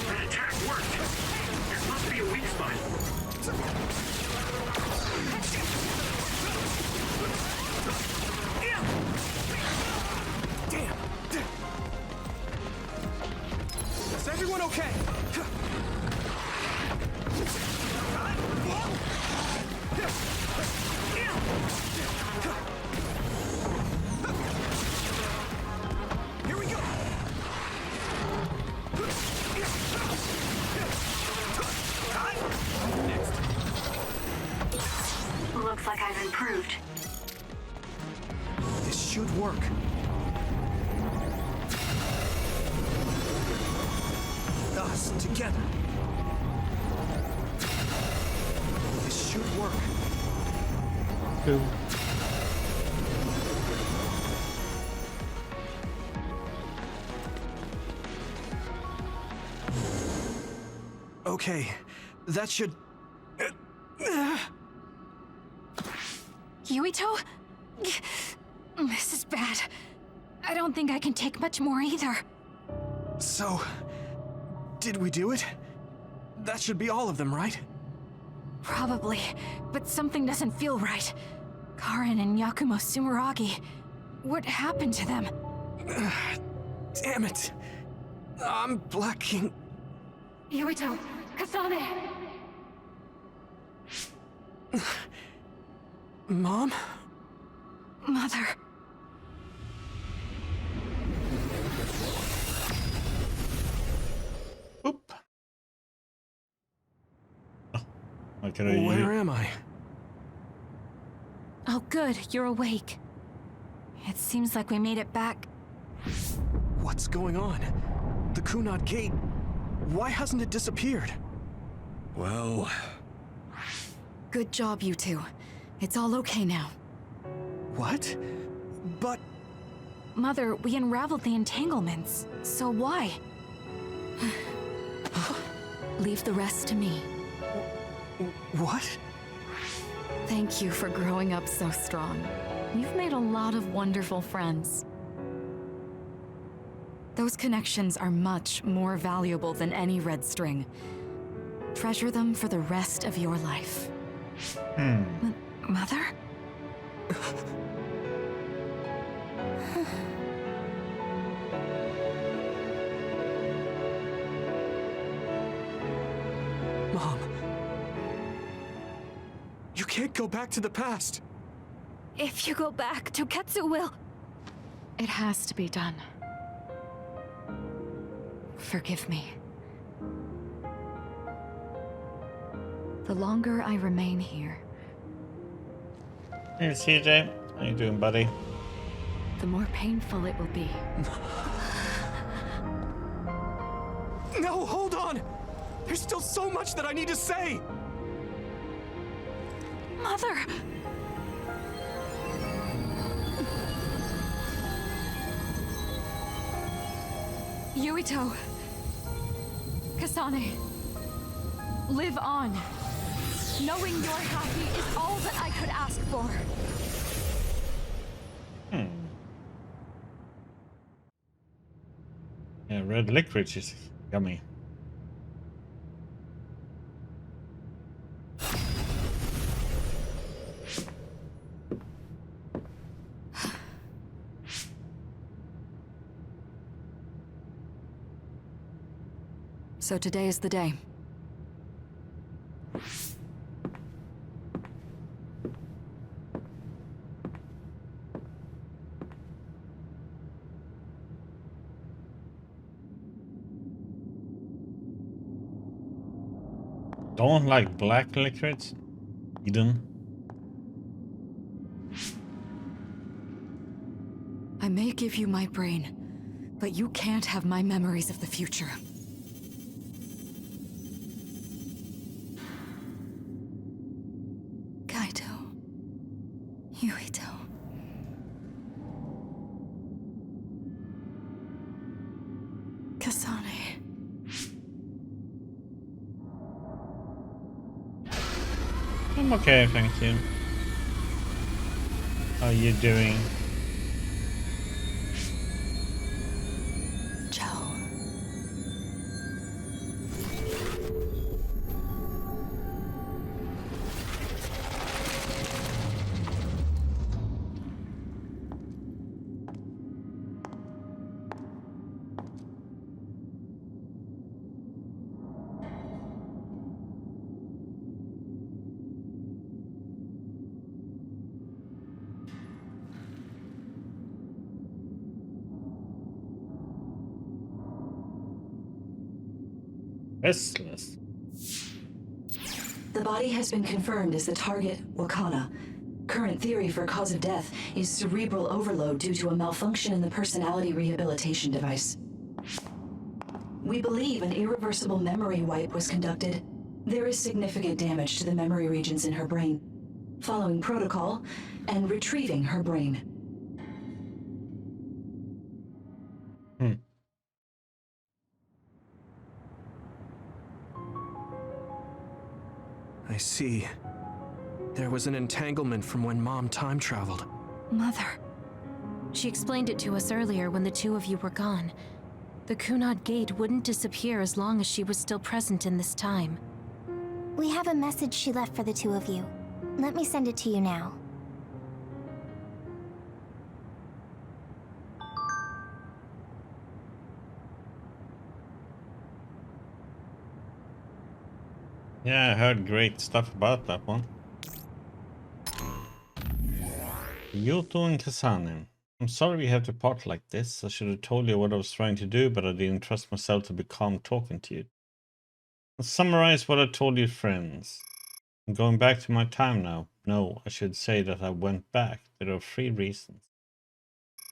That attack worked. There must be a weak spot. Damn! Is everyone okay? Here we go! Looks like I've improved. This should work. Us together. This should work. Cool. Okay, that should... Yuito? This is bad. I don't think I can take much more either. So, did we do it? That should be all of them, right? Probably, but something doesn't feel right. Karin and Yakumo Sumeragi. What happened to them? Damn it. I'm blacking... Yuito, Kasane! Mom? Mother. Oop. Where am I? Oh good, you're awake. It seems like we made it back. What's going on? The Kunad Gate... Why hasn't it disappeared? Well... Good job, you two. It's all okay now. What? But... Mother, we unraveled the entanglements, so why? Leave the rest to me. What? Thank you for growing up so strong. You've made a lot of wonderful friends. Those connections are much more valuable than any red string. Treasure them for the rest of your life. Mother? Mom. You can't go back to the past. If you go back, Toketsu will... It has to be done. Forgive me. The longer I remain here, Hey CJ, how you doing, buddy? the more painful it will be. No, hold on! There's still so much that I need to say! Mother! Yuito. Kasane. Live on. Knowing you're happy is all that I could ask for. Yeah, red licorice is yummy. So today is the day. Don't like black licorice? Eden. I may give you my brain, but you can't have my memories of the future. Kaito. Yuito. Kasane. I'm okay, thank you. How are you doing? Restless. The body has been confirmed as the target, Wakana. Current theory for cause of death is cerebral overload due to a malfunction in the personality rehabilitation device. We believe an irreversible memory wipe was conducted. There is significant damage to the memory regions in her brain. Following protocol and retrieving her brain. I see. There was an entanglement from when Mom time traveled. Mother. She explained it to us earlier when the two of you were gone. The Kunad Gate wouldn't disappear as long as she was still present in this time. We have a message she left for the two of you. Let me send it to you now. Yeah, I heard great stuff about that one. Yuito and Kasane. I'm sorry we have to part like this. I should have told you what I was trying to do, but I didn't trust myself to be calm talking to you. I'll summarize what I told you, friends. I'm going back to my time now. No, I should say that I went back. There are 3 reasons.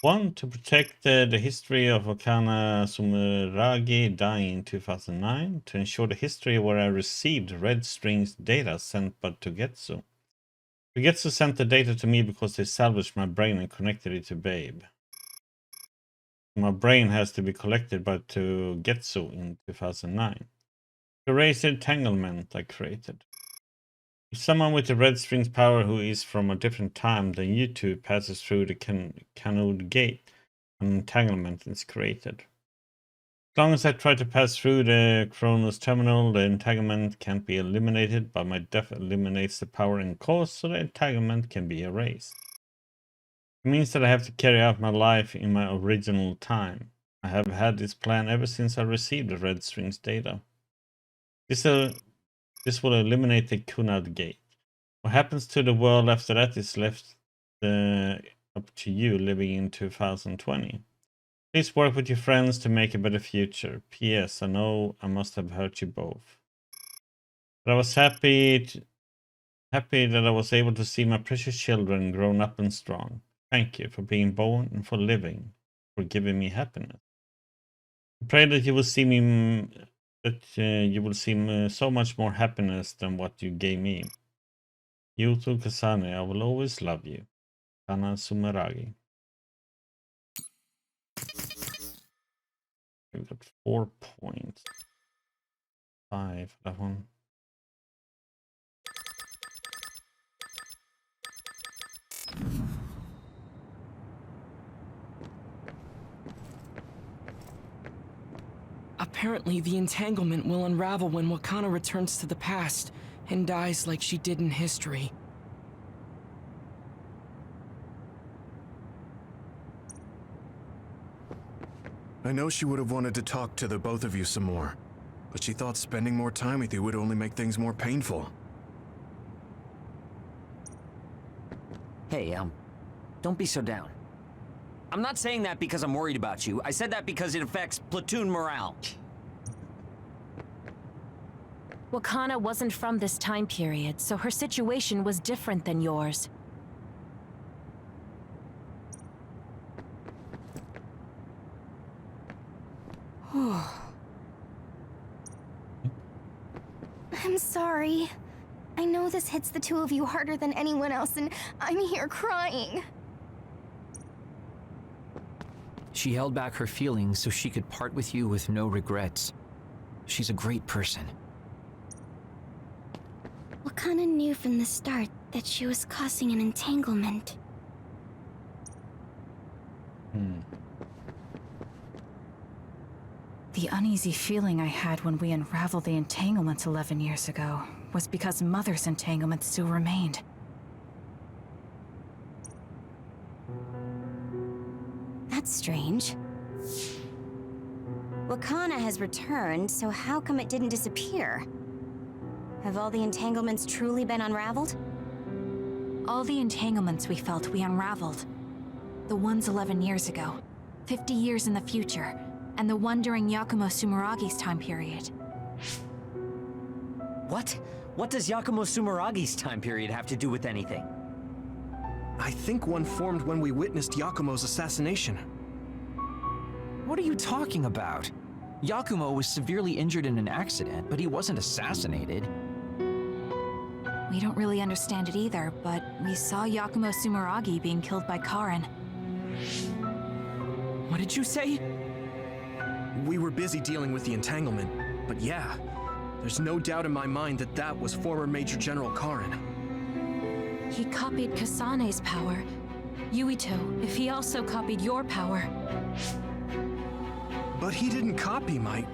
1, to protect the history of Wakana Sumeragi dying in 2009, to ensure the history where I received Red String's data sent by Togetsu. Togetsu sent the data to me because they salvaged my brain and connected it to Babe. My brain has to be collected by Togetsu in 2009. To erase the entanglement I created. If someone with the Red String's power who is from a different time than you two passes through the Canode Gate, an entanglement is created. As long as I try to pass through the Chronos Terminal, the entanglement can't be eliminated, but my death eliminates the power and cause, so the entanglement can be erased. It means that I have to carry out my life in my original time. I have had this plan ever since I received the Red String's data. This will eliminate the Kunad Gate. What happens to the world after that is left up to you living in 2020. Please work with your friends to make a better future. P.S. I know I must have hurt you both. But I was happy that I was able to see my precious children grown up and strong. Thank you for being born and for living, for giving me happiness. I pray that you will see me so much more happiness than what you gave me. Yuito Kasane, I will always love you. Kana Sumeragi. We've got 4 points. 5, that one. Apparently, the entanglement will unravel when Wakana returns to the past and dies like she did in history. I know she would have wanted to talk to the both of you some more, but she thought spending more time with you would only make things more painful. Hey, don't be so down. I'm not saying that because I'm worried about you. I said that because it affects platoon morale. Wakana wasn't from this time period, so her situation was different than yours. I'm sorry. I know this hits the two of you harder than anyone else, and I'm here crying. She held back her feelings so she could part with you with no regrets. She's a great person. Wakana knew from the start that she was causing an entanglement. The uneasy feeling I had when we unraveled the entanglements 11 years ago was because Mother's entanglement still remained. That's strange. Wakana has returned, so how come it didn't disappear? Have all the entanglements truly been unraveled? All the entanglements we felt we unraveled. The ones 11 years ago, 50 years in the future, and the one during Yakumo Sumeragi's time period. What? What does Yakumo Sumeragi's time period have to do with anything? I think one formed when we witnessed Yakumo's assassination. What are you talking about? Yakumo was severely injured in an accident, but he wasn't assassinated. We don't really understand it either, but we saw Yakumo Sumeragi being killed by Karin. What did you say? We were busy dealing with the entanglement, but yeah, there's no doubt in my mind that that was former Major General Karin. He copied Kasane's power. Yuito, if he also copied your power. But he didn't copy my...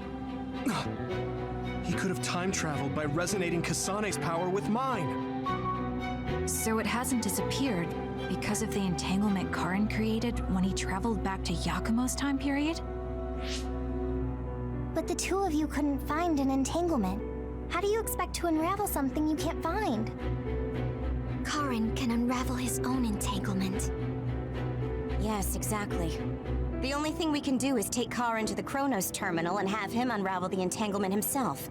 He could have time traveled by resonating Kasane's power with mine. So it hasn't disappeared because of the entanglement Karin created when he traveled back to Yakumo's time period? But the two of you couldn't find an entanglement. How do you expect to unravel something you can't find? Karin can unravel his own entanglement. Yes, exactly. The only thing we can do is take Karin to the Chronos terminal and have him unravel the entanglement himself.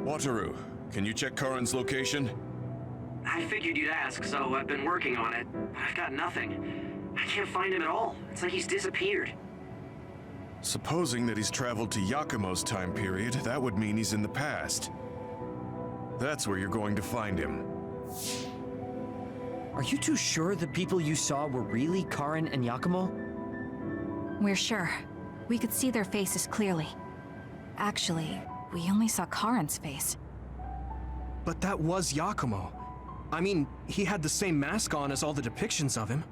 Wataru, can you check Karin's location? I figured you'd ask, so I've been working on it. I've got nothing. I can't find him at all. It's like he's disappeared. Supposing that he's traveled to Yakumo's time period, that would mean he's in the past. That's where you're going to find him. Are you too sure the people you saw were really Karin and Yakumo? We're sure. We could see their faces clearly. Actually, we only saw Karin's face. But that was Yakumo. I mean, he had the same mask on as all the depictions of him.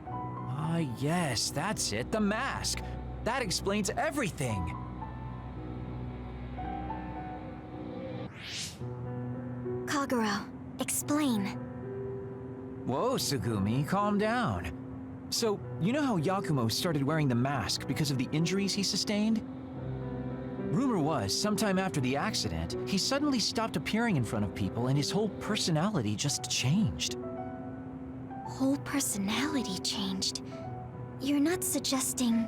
Ah, yes, that's it, the mask. That explains everything. Kagero, explain. Whoa, Sugumi, calm down. So, you know how Yakumo started wearing the mask because of the injuries he sustained? Rumor was, sometime after the accident, he suddenly stopped appearing in front of people and his whole personality just changed. Whole personality changed? You're not suggesting...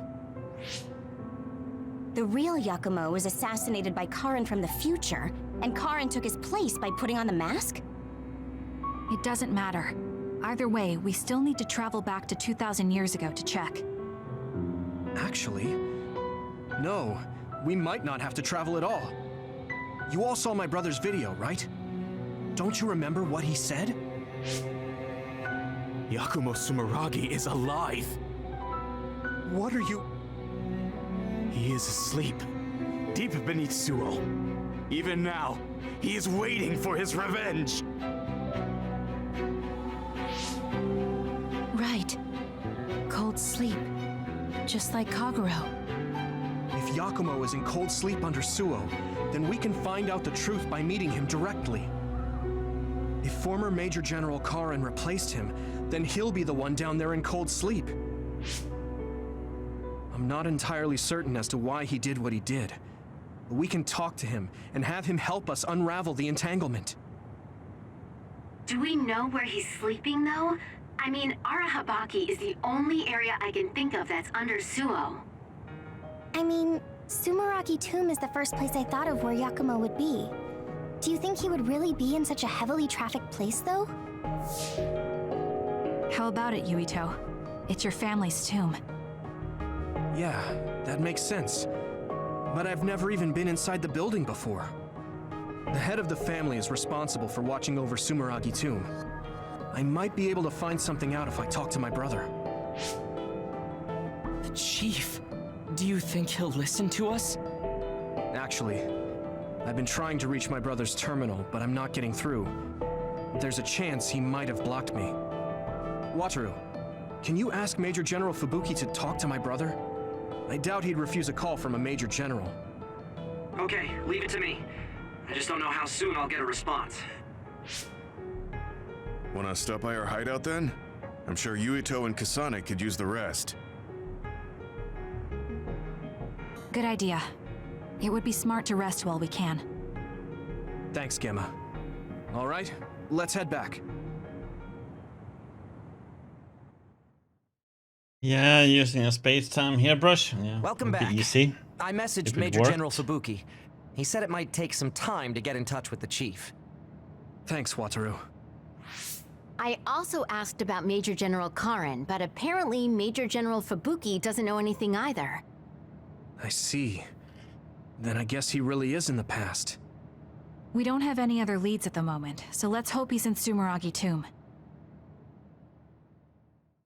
The real Yakumo was assassinated by Karin from the future, and Karin took his place by putting on the mask? It doesn't matter. Either way, we still need to travel back to 2,000 years ago to check. Actually, no. We might not have to travel at all. You all saw my brother's video, right? Don't you remember what he said? Yakumo Sumeragi is alive. What are you... He is asleep, deep beneath Suo. Even now, he is waiting for his revenge. Right. Cold sleep. Just like Kagero. If Yakumo is in cold sleep under Suo, then we can find out the truth by meeting him directly. If former Major General Karin replaced him, then he'll be the one down there in cold sleep. I'm not entirely certain as to why he did what he did. But we can talk to him and have him help us unravel the entanglement. Do we know where he's sleeping, though? I mean, Arahabaki is the only area I can think of that's under Suo. I mean, Sumeragi Tomb is the first place I thought of where Yakumo would be. Do you think he would really be in such a heavily trafficked place, though? How about it, Yuito? It's your family's tomb. Yeah, that makes sense. But I've never even been inside the building before. The head of the family is responsible for watching over Sumeragi Tomb. I might be able to find something out if I talk to my brother. The chief. Do you think he'll listen to us? Actually, I've been trying to reach my brother's terminal, but I'm not getting through. There's a chance he might have blocked me. Wataru, Can you ask Major General Fubuki to talk to my brother? I doubt he'd refuse a call from a Major General. Okay, leave it to me. I just don't know how soon I'll get a response. Wanna stop by our hideout then? I'm sure Yuito and Kasane could use the rest. Good idea. It would be smart to rest while we can. Thanks, Gemma. All right, let's head back. Yeah, using a space-time hairbrush. Yeah, Welcome back. You see? I messaged Major General Fubuki. He said it might take some time to get in touch with the chief. Thanks, Wataru. I also asked about Major General Karin, but apparently Major General Fubuki doesn't know anything either. I see. Then I guess he really is in the past. We don't have any other leads at the moment, so let's hope he's in Sumeragi Tomb.